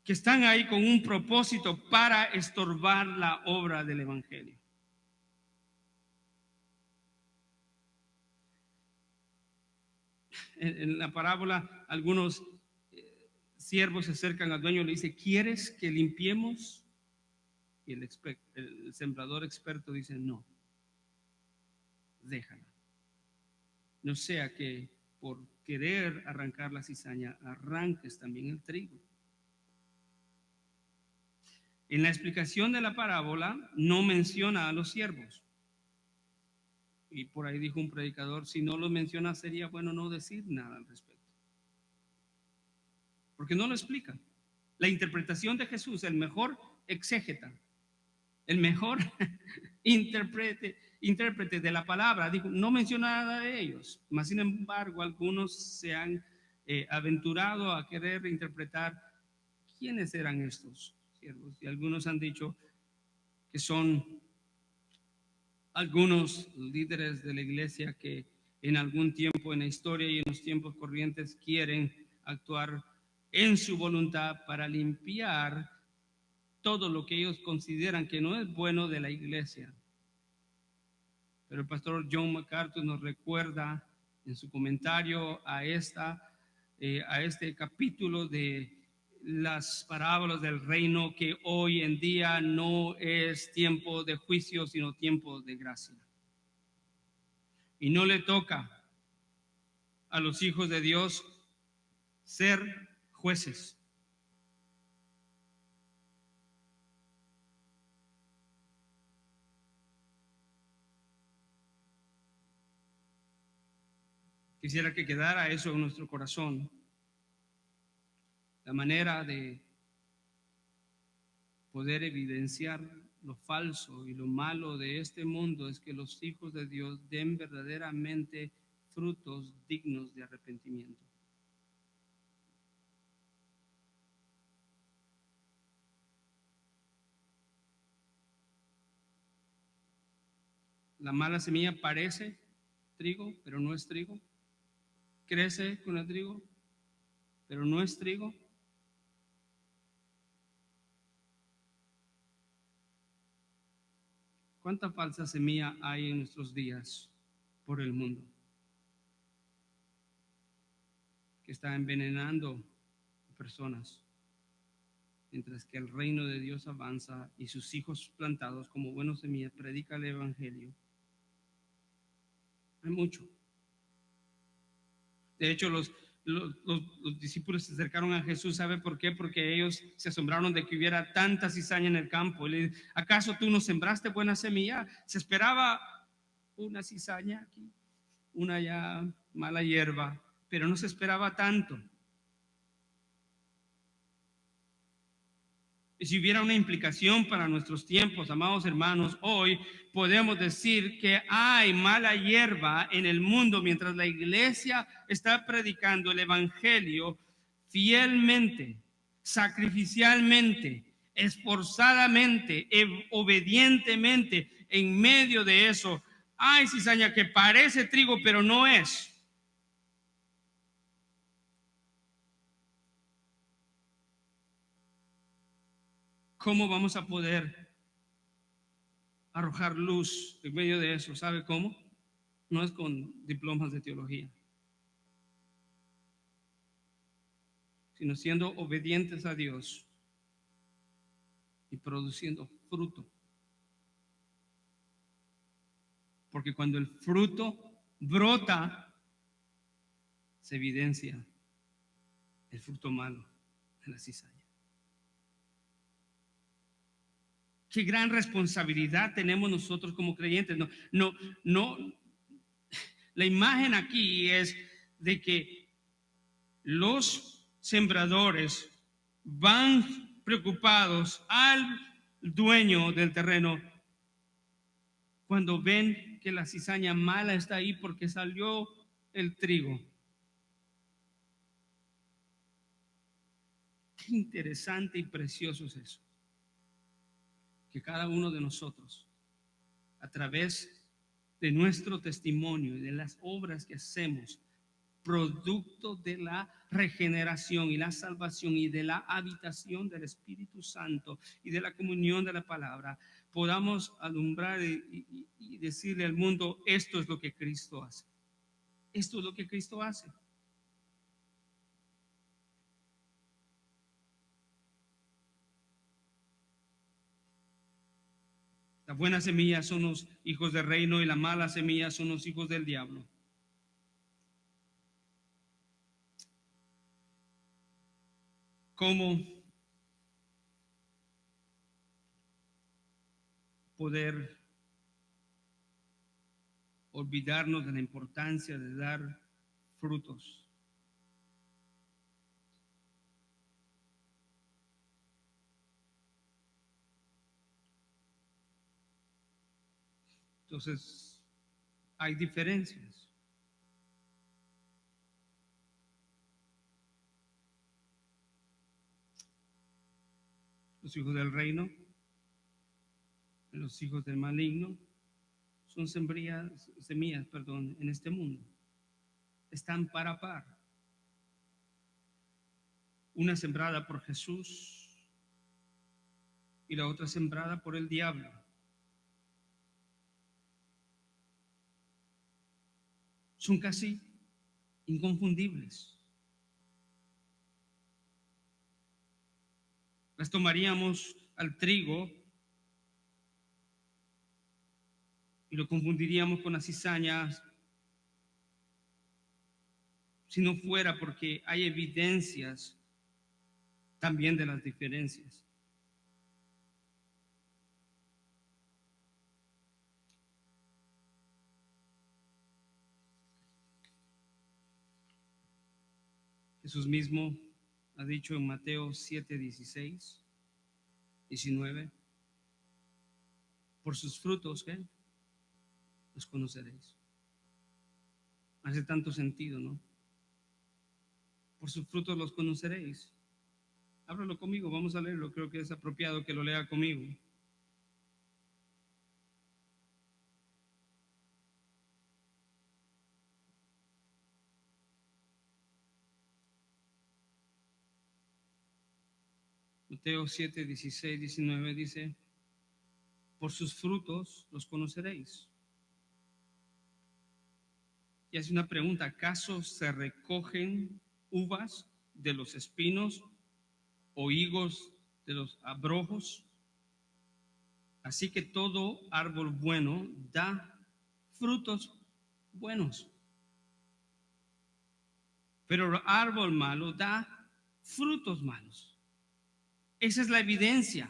que están ahí con un propósito para estorbar la obra del evangelio. En la parábola, algunos siervos se acercan al dueño y le dicen: ¿quieres que limpiemos? Y el sembrador experto dice: no, déjala. No sea que por querer arrancar la cizaña arranques también el trigo. En la explicación de la parábola no menciona a los siervos. Y por ahí dijo un predicador: si no los menciona sería bueno no decir nada al respecto, porque no lo explica. La interpretación de Jesús, el mejor exégeta, el mejor intérprete de la palabra, dijo, no menciona nada de ellos. Mas sin embargo, algunos se han aventurado a querer interpretar quiénes eran estos siervos, y algunos han dicho que son algunos líderes de la iglesia que en algún tiempo en la historia y en los tiempos corrientes quieren actuar en su voluntad para limpiar todo lo que ellos consideran que no es bueno de la iglesia. Pero el pastor John MacArthur nos recuerda en su comentario a este capítulo de las parábolas del reino que hoy en día no es tiempo de juicio, sino tiempo de gracia. Y no le toca a los hijos de Dios ser jueces. Quisiera que quedara eso en nuestro corazón. La manera de poder evidenciar lo falso y lo malo de este mundo es que los hijos de Dios den verdaderamente frutos dignos de arrepentimiento. La mala semilla parece trigo, pero no es trigo. crece con el trigo, pero no es trigo. ¿Cuánta falsa semilla hay en nuestros días por el mundo que está envenenando personas, mientras que el reino de Dios avanza y sus hijos plantados como buenos semillas predican el evangelio? Hay mucho. De hecho, los discípulos se acercaron a Jesús. ¿Sabe por qué? Porque ellos se asombraron de que hubiera tanta cizaña en el campo. ¿Acaso tú no sembraste buena semilla? Se esperaba una cizaña aquí, una ya mala hierba, pero no se esperaba tanto. Y si hubiera una implicación para nuestros tiempos, amados hermanos, hoy podemos decir que hay mala hierba en el mundo mientras la iglesia está predicando el evangelio fielmente, sacrificialmente, esforzadamente, obedientemente. En medio de eso hay cizaña que parece trigo, pero no es. ¿Cómo vamos a poder arrojar luz en medio de eso? ¿Sabe cómo? No es con diplomas de teología, sino siendo obedientes a Dios y produciendo fruto. Porque cuando el fruto brota, se evidencia el fruto malo de la cizaña. Qué gran responsabilidad tenemos nosotros como creyentes. No. La imagen aquí es de que los sembradores van preocupados al dueño del terreno cuando ven que la cizaña mala está ahí porque salió el trigo. Qué interesante y precioso es eso. Que cada uno de nosotros, a través de nuestro testimonio y de las obras que hacemos, producto de la regeneración y la salvación y de la habitación del Espíritu Santo y de la comunión de la palabra, podamos alumbrar y decirle al mundo: esto es lo que Cristo hace. Esto es lo que Cristo hace. La buena semilla son los hijos del reino y la mala semilla son los hijos del diablo. ¿Cómo poder olvidarnos de la importancia de dar frutos? Entonces, hay diferencias. Los hijos del reino y los hijos del maligno son semillas, en este mundo. Están par a par. Una sembrada por Jesús y la otra sembrada por el diablo. Son casi inconfundibles. Las tomaríamos al trigo y lo confundiríamos con las cizañas si no fuera porque hay evidencias también de las diferencias. Jesús mismo ha dicho en Mateo 7:16, 19, por sus frutos, ¿qué? Los conoceréis. Hace tanto sentido, ¿no? Por sus frutos los conoceréis. Ábralo conmigo, vamos a leerlo. Creo que es apropiado que lo lea conmigo. Mateo 7, 16, 19 dice: por sus frutos los conoceréis. Y hace una pregunta: ¿acaso se recogen uvas de los espinos o higos de los abrojos? Así que todo árbol bueno da frutos buenos, pero el árbol malo da frutos malos. Esa es la evidencia,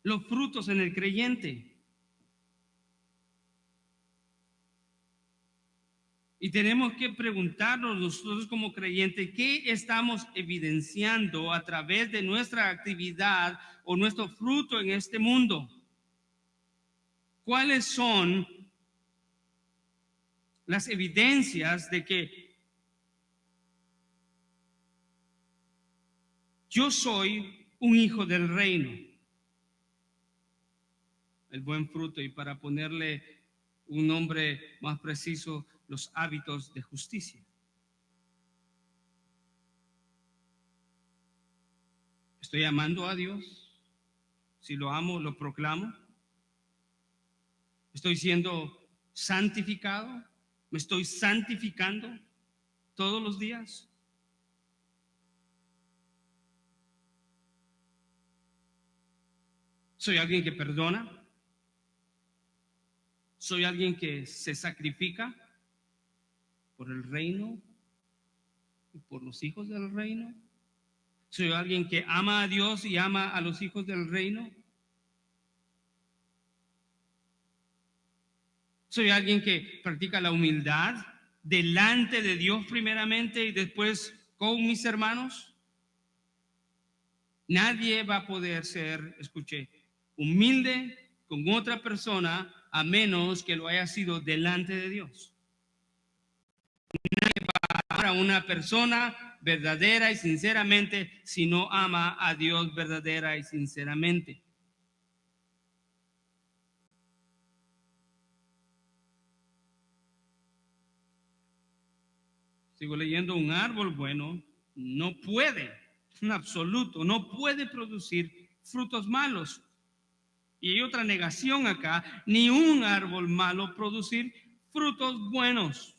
los frutos en el creyente. Y tenemos que preguntarnos nosotros como creyentes, ¿qué estamos evidenciando a través de nuestra actividad o nuestro fruto en este mundo? ¿Cuáles son las evidencias de que yo soy un hijo del reino? El buen fruto, y para ponerle un nombre más preciso, los hábitos de justicia. ¿Estoy amando a Dios? Si lo amo, lo proclamo. ¿Estoy siendo santificado? ¿Me estoy santificando todos los días? ¿Soy alguien que perdona? ¿Soy alguien que se sacrifica por el reino y por los hijos del reino? ¿Soy alguien que ama a Dios y ama a los hijos del reino? ¿Soy alguien que practica la humildad delante de Dios primeramente y después con mis hermanos? Nadie va a poder ser, escuché, humilde con otra persona a menos que lo haya sido delante de Dios. Nadie va a amar a una persona verdadera y sinceramente si no ama a Dios verdadera y sinceramente. Sigo leyendo: un árbol bueno no puede, en absoluto, no puede producir frutos malos. Y hay otra negación acá: ni un árbol malo producir frutos buenos.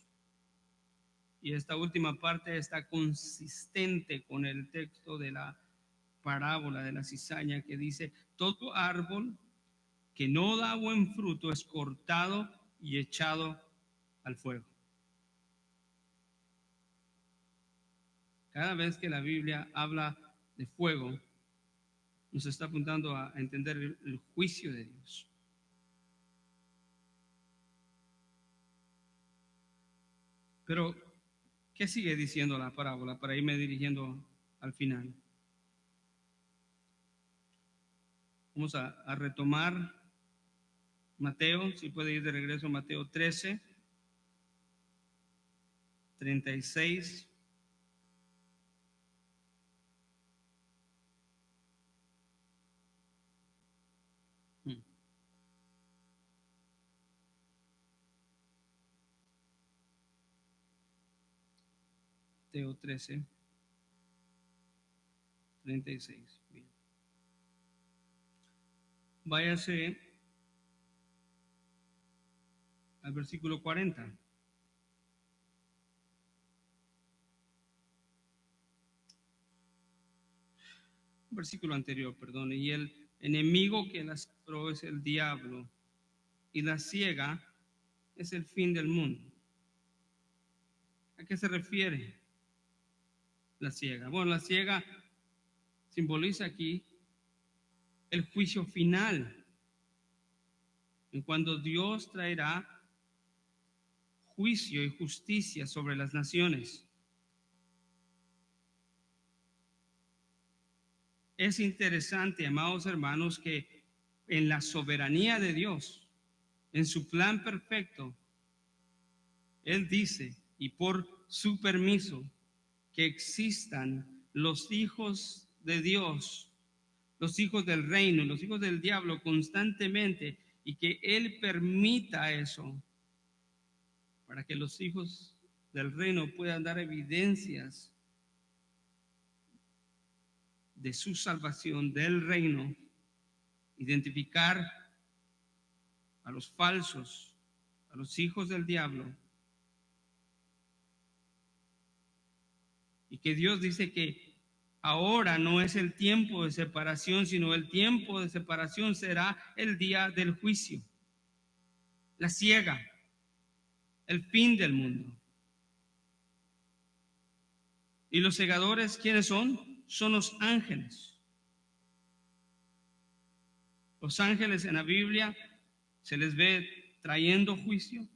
Y esta última parte está consistente con el texto de la parábola de la cizaña, que dice: todo árbol que no da buen fruto es cortado y echado al fuego. Cada vez que la Biblia habla de fuego, nos está apuntando a entender el juicio de Dios. Pero, ¿qué sigue diciendo la parábola para irme dirigiendo al final? Vamos a retomar Mateo, si puede ir de regreso a Mateo 13, 36. Mateo 13, 36. Bien. Váyase al versículo 40. Versículo anterior, perdón. Y el enemigo que la sembró es el diablo, y la siega es el fin del mundo. ¿A qué se refiere la siega? Bueno, la siega simboliza aquí el juicio final, en cuando Dios traerá juicio y justicia sobre las naciones. Es interesante, amados hermanos, que en la soberanía de Dios, en su plan perfecto, Él dice, y por su permiso, que existan los hijos de Dios, los hijos del reino, los hijos del diablo constantemente, y que Él permita eso para que los hijos del reino puedan dar evidencias de su salvación, del reino, identificar a los falsos, a los hijos del diablo, y que Dios dice que ahora no es el tiempo de separación, sino el tiempo de separación será el día del juicio, la ciega, el fin del mundo. ¿Y los segadores quiénes son? Son los ángeles. Los ángeles en la Biblia se les ve trayendo juicio.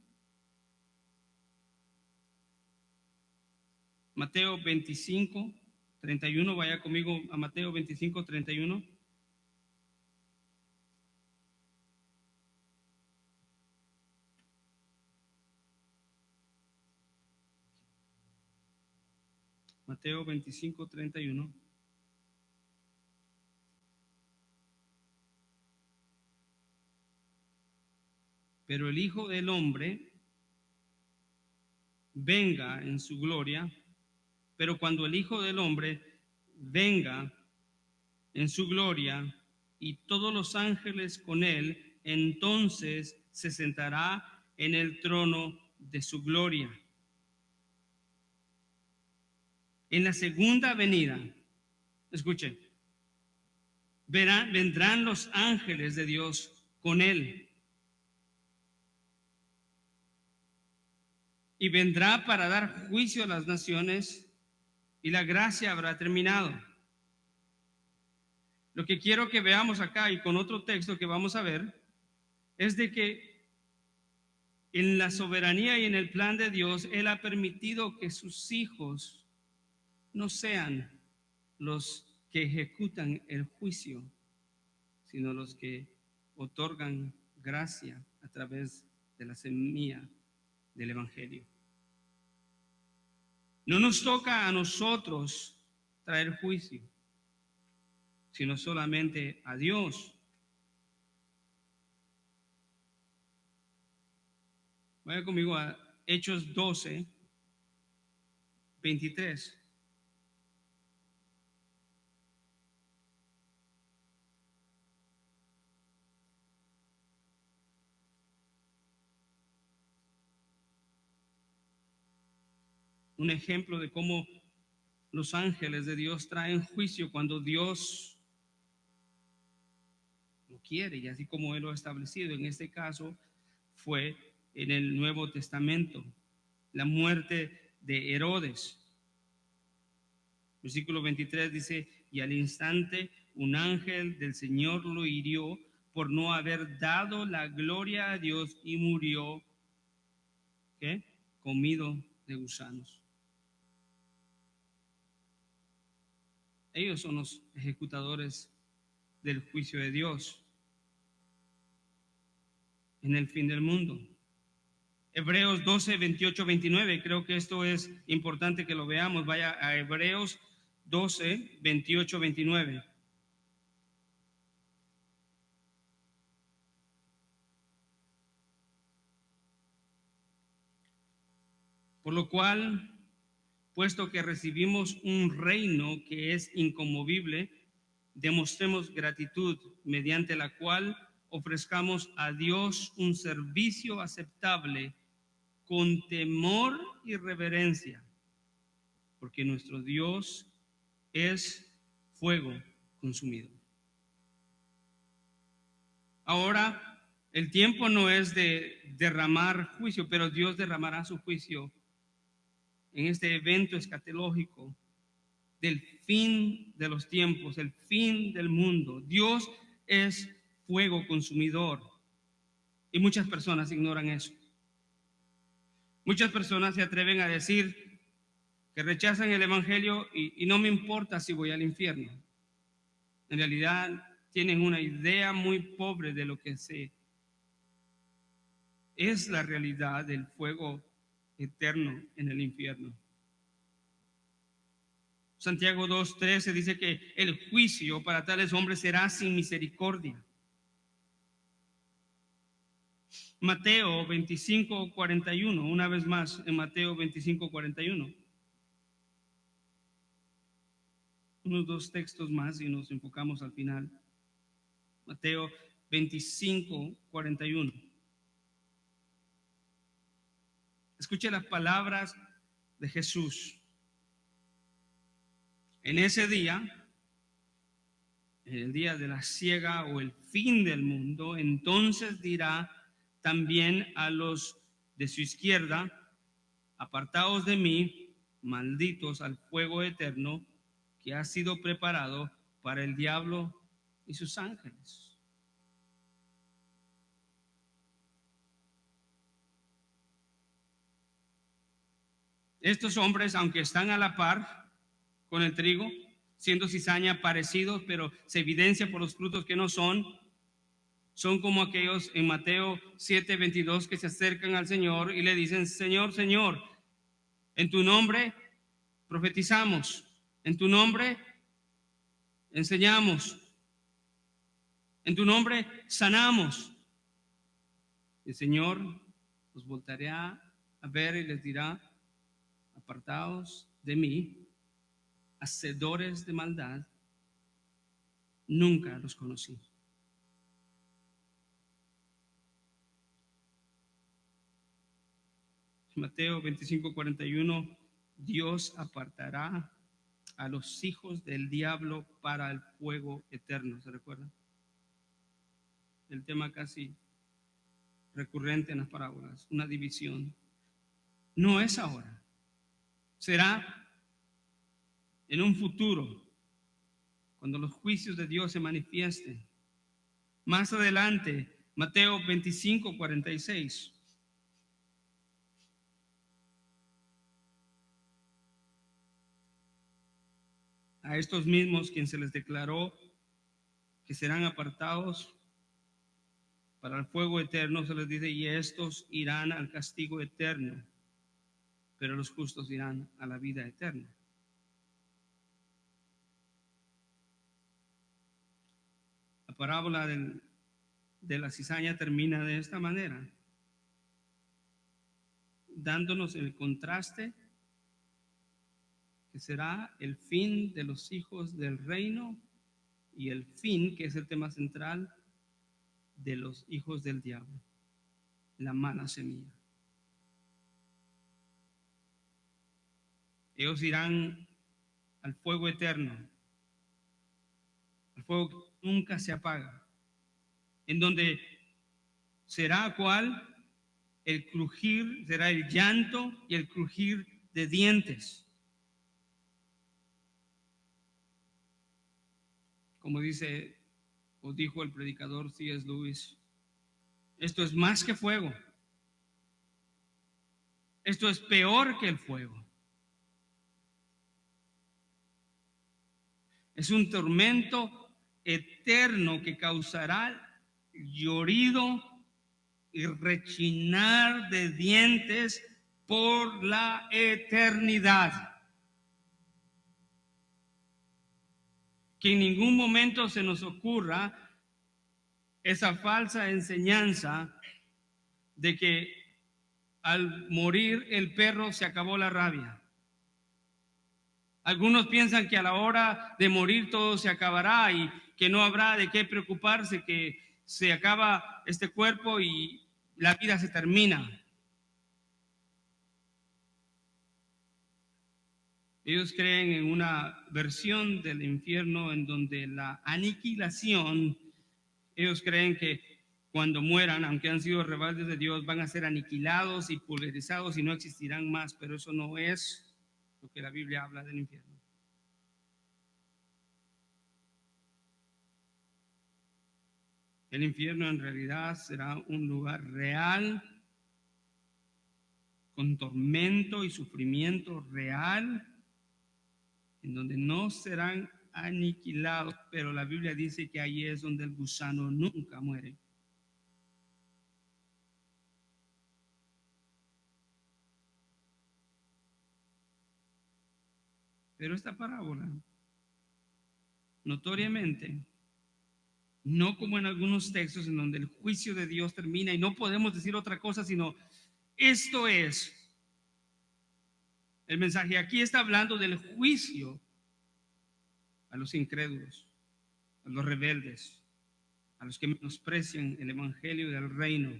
Mateo 25, 31, vaya conmigo a Mateo 25, 31. Mateo 25, 31. Pero el Hijo del Hombre venga en su gloria, pero cuando el Hijo del Hombre venga en su gloria y todos los ángeles con él, entonces se sentará en el trono de su gloria. En la segunda venida, escuchen, vendrán los ángeles de Dios con él. Y vendrá para dar juicio a las naciones, y la gracia habrá terminado. Lo que quiero que veamos acá y con otro texto que vamos a ver es de que en la soberanía y en el plan de Dios, Él ha permitido que sus hijos no sean los que ejecutan el juicio, sino los que otorgan gracia a través de la semilla del Evangelio. No nos toca a nosotros traer juicio, sino solamente a Dios. Vaya conmigo a Hechos 12, 23. Un ejemplo de cómo los ángeles de Dios traen juicio cuando Dios lo quiere, y así como Él lo ha establecido. En este caso fue en el Nuevo Testamento, la muerte de Herodes. Versículo 23 dice: y al instante un ángel del Señor lo hirió por no haber dado la gloria a Dios, y murió, ¿qué? Comido de gusanos. Ellos son los ejecutadores del juicio de Dios en el fin del mundo. Hebreos 12, 28, 29. Creo que esto es importante que lo veamos. Vaya a Hebreos 12, 28, 29. Por lo cual, puesto que recibimos un reino que es inconmovible, demostremos gratitud, mediante la cual ofrezcamos a Dios un servicio aceptable con temor y reverencia, porque nuestro Dios es fuego consumido. Ahora, el tiempo no es de derramar juicio, pero Dios derramará su juicio en este evento escatológico del fin de los tiempos, el fin del mundo. Dios es fuego consumidor, y muchas personas ignoran eso. Muchas personas se atreven a decir que rechazan el Evangelio y no me importa si voy al infierno. En realidad tienen una idea muy pobre de lo que es la realidad del fuego eterno en el infierno. Santiago 2:13 dice que el juicio para tales hombres será sin misericordia. Mateo 25:41, una vez más en Mateo 25:41. unos dos textos más y nos enfocamos al final. Mateo 25, 41. Escuche las palabras de Jesús. En ese día, en el día de la siega o el fin del mundo, entonces dirá también a los de su izquierda: apartaos de mí, malditos, al fuego eterno que ha sido preparado para el diablo y sus ángeles. Estos hombres, aunque están a la par con el trigo, siendo cizaña parecidos, pero se evidencia por los frutos que no son como aquellos en Mateo 7:22 que se acercan al Señor y le dicen: Señor, Señor, en tu nombre profetizamos, en tu nombre enseñamos, en tu nombre sanamos. El Señor los voltará a ver y les dirá: apartaos de mí, hacedores de maldad, nunca los conocí. Mateo 25:41, Dios apartará a los hijos del diablo para el fuego eterno. ¿Se recuerda? El tema casi recurrente en las parábolas, una división. No es ahora, será en un futuro, cuando los juicios de Dios se manifiesten. Más adelante, Mateo 25:46. A estos mismos quien se les declaró que serán apartados para el fuego eterno, se les dice: y estos irán al castigo eterno, pero los justos irán a la vida eterna. La parábola de la cizaña termina de esta manera, dándonos el contraste que será el fin de los hijos del reino y el fin, que es el tema central, de los hijos del diablo, la mala semilla. Ellos irán al fuego eterno, al fuego que nunca se apaga, en donde será cual el crujir, será el llanto y el crujir de dientes. Como dice o dijo el predicador C.S. Lewis, esto es más que fuego. Esto es peor que el fuego. Es un tormento eterno que causará llorido y rechinar de dientes por la eternidad. Que en ningún momento se nos ocurra esa falsa enseñanza de que al morir el perro se acabó la rabia. Algunos piensan que a la hora de morir todo se acabará y que no habrá de qué preocuparse, que se acaba este cuerpo y la vida se termina. Ellos creen en una versión del infierno en donde la aniquilación, ellos creen que cuando mueran, aunque han sido rebeldes de Dios, van a ser aniquilados y pulverizados y no existirán más, pero eso no es lo que la Biblia habla del infierno. El infierno en realidad será un lugar real, con tormento y sufrimiento real, en donde no serán aniquilados, pero la Biblia dice que ahí es donde el gusano nunca muere. Pero esta parábola, notoriamente, no como en algunos textos en donde el juicio de Dios termina y no podemos decir otra cosa sino esto es el mensaje. Aquí está hablando del juicio a los incrédulos, a los rebeldes, a los que menosprecian el evangelio del reino.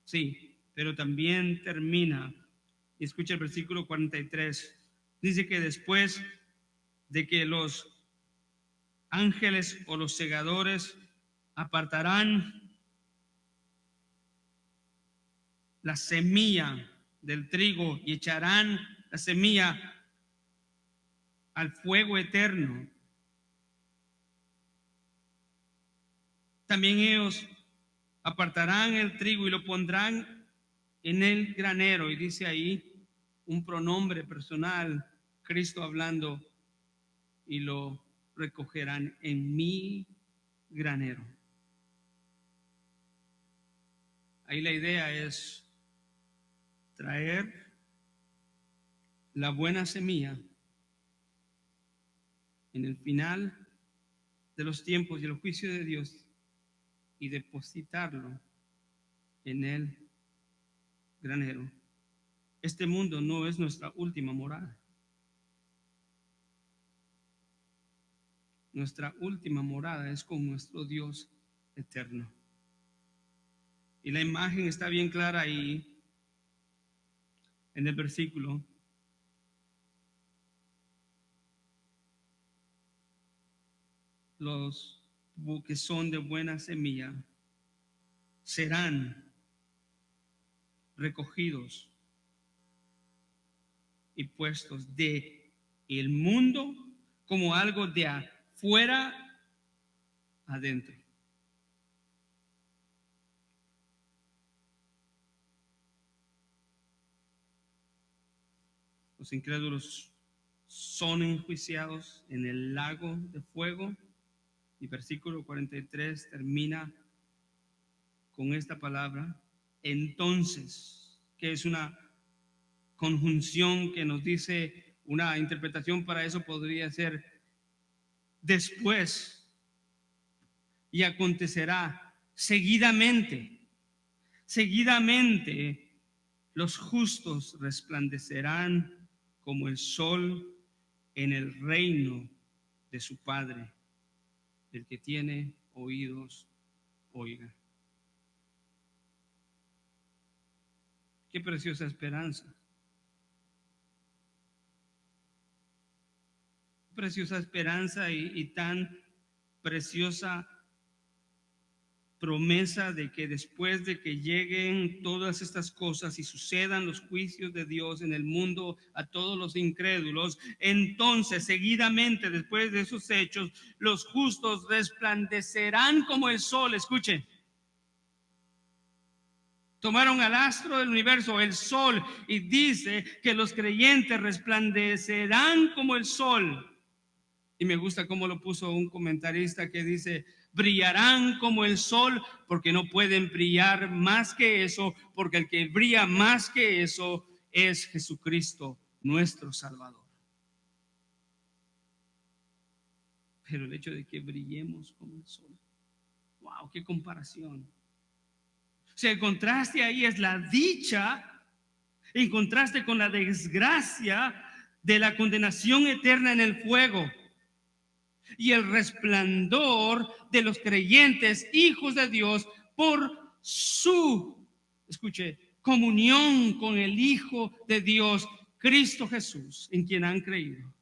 Sí, pero también termina, y escucha el versículo 43, dice que después de que los ángeles o los segadores apartarán la semilla del trigo y echarán la semilla al fuego eterno, también ellos apartarán el trigo y lo pondrán en el granero. Y dice ahí un pronombre personal, Cristo hablando, y lo recogerán en mi granero. Ahí la idea es traer la buena semilla en el final de los tiempos y el juicio de Dios y depositarlo en el granero. Este mundo no es nuestra última morada. Nuestra última morada es con nuestro Dios eterno. Y la imagen está bien clara ahí en el versículo. Los que son de buena semilla serán recogidos y puestos de el mundo como algo de afuera adentro. Los incrédulos son enjuiciados en el lago de fuego. Y versículo 43 termina con esta palabra, entonces, que es una conjunción que nos dice, una interpretación para eso podría ser después, y acontecerá seguidamente los justos resplandecerán como el sol en el reino de su Padre. El que tiene oídos, oiga. Qué preciosa esperanza. Preciosa esperanza y tan preciosa promesa de que después de que lleguen todas estas cosas y sucedan los juicios de Dios en el mundo a todos los incrédulos, entonces seguidamente después de esos hechos los justos resplandecerán como el sol. Escuchen, tomaron al astro del universo, el sol, y dice que los creyentes resplandecerán como el sol. Y me gusta cómo lo puso un comentarista que dice, brillarán como el sol, porque no pueden brillar más que eso, porque el que brilla más que eso es Jesucristo, nuestro Salvador. Pero el hecho de que brillemos como el sol, wow, qué comparación. O sea, el contraste ahí es la dicha en contraste con la desgracia de la condenación eterna en el fuego. Y el resplandor de los creyentes, hijos de Dios, por su, escuche, comunión con el Hijo de Dios, Cristo Jesús, en quien han creído.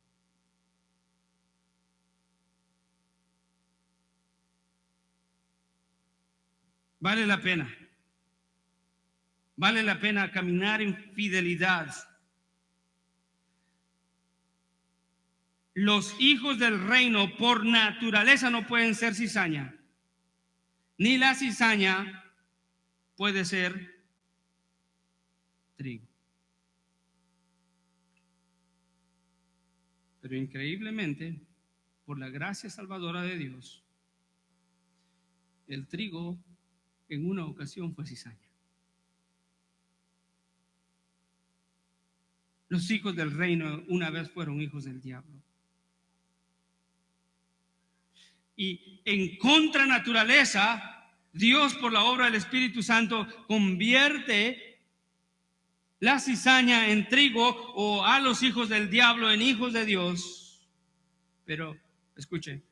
Vale la pena. Vale la pena caminar en fidelidad. Los hijos del reino por naturaleza no pueden ser cizaña, ni la cizaña puede ser trigo. Pero increíblemente, por la gracia salvadora de Dios, el trigo en una ocasión fue cizaña. Los hijos del reino una vez fueron hijos del diablo. Y en contranaturaleza, Dios por la obra del Espíritu Santo convierte la cizaña en trigo, o a los hijos del diablo en hijos de Dios. Pero escuche,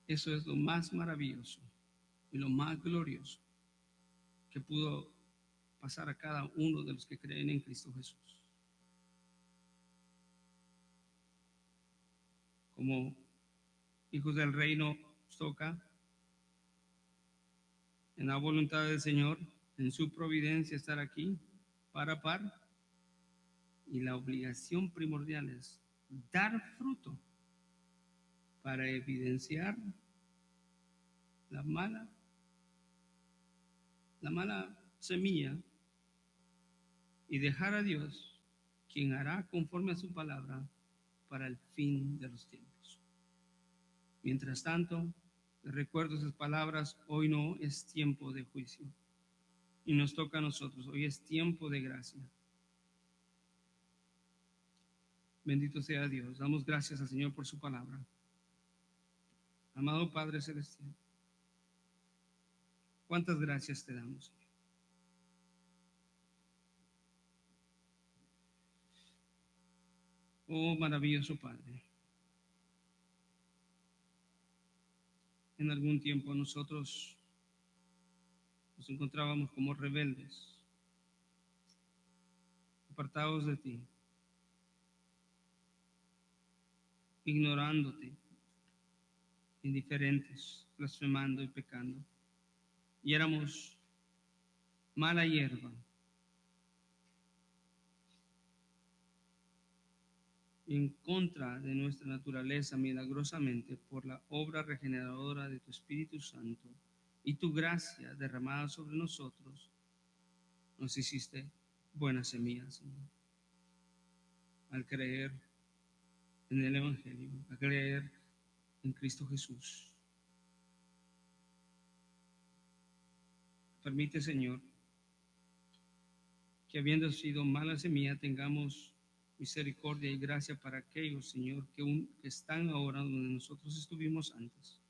eso es lo más maravilloso y lo más glorioso que pudo pasar a cada uno de los que creen en Cristo Jesús. Como hijos del reino, nos toca en la voluntad del Señor, en su providencia, estar aquí para par. Y la obligación primordial es dar fruto para evidenciar la mala semilla y dejar a Dios, quien hará conforme a su palabra para el fin de los tiempos. Mientras tanto, recuerdo esas palabras: hoy no es tiempo de juicio y nos toca a nosotros, hoy es tiempo de gracia. Bendito sea Dios. Damos gracias al Señor por su palabra. Amado Padre Celestial, cuántas gracias te damos, Señor. Oh, maravilloso Padre. En algún tiempo nosotros nos encontrábamos como rebeldes, apartados de ti, ignorándote, indiferentes, blasfemando y pecando. Y éramos mala hierba. En contra de nuestra naturaleza, milagrosamente, por la obra regeneradora de tu Espíritu Santo y tu gracia derramada sobre nosotros, nos hiciste buenas semillas, Señor. Al creer en el Evangelio, al creer en Cristo Jesús. Permite, Señor, que habiendo sido mala semilla, tengamos misericordia y gracia para aquellos, Señor, que están ahora donde nosotros estuvimos antes.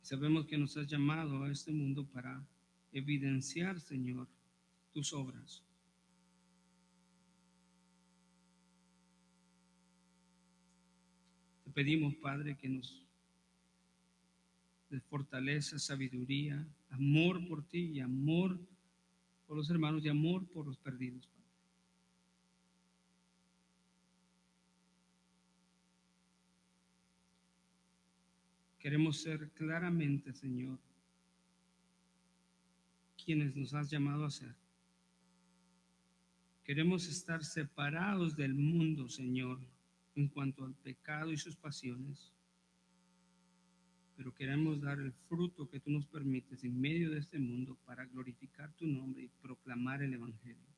Sabemos que nos has llamado a este mundo para evidenciar, Señor, tus obras. Te pedimos, Padre, que nos des fortaleza, sabiduría, amor por ti y amor por los hermanos y amor por los perdidos, Padre. Queremos ser claramente, Señor, quienes nos has llamado a ser. Queremos estar separados del mundo, Señor, en cuanto al pecado y sus pasiones, pero queremos dar el fruto que tú nos permites en medio de este mundo para glorificar tu nombre y proclamar el Evangelio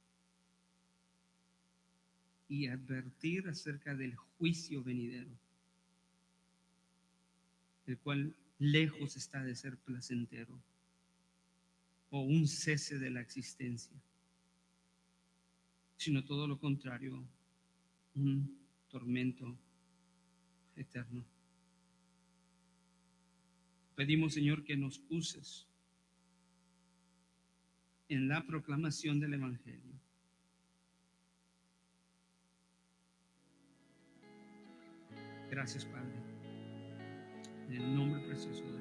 y advertir acerca del juicio venidero, el cual lejos está de ser placentero o un cese de la existencia, sino todo lo contrario, un tormento eterno. Pedimos, Señor, que nos uses en la proclamación del Evangelio. Gracias, Padre, en el nombre precioso de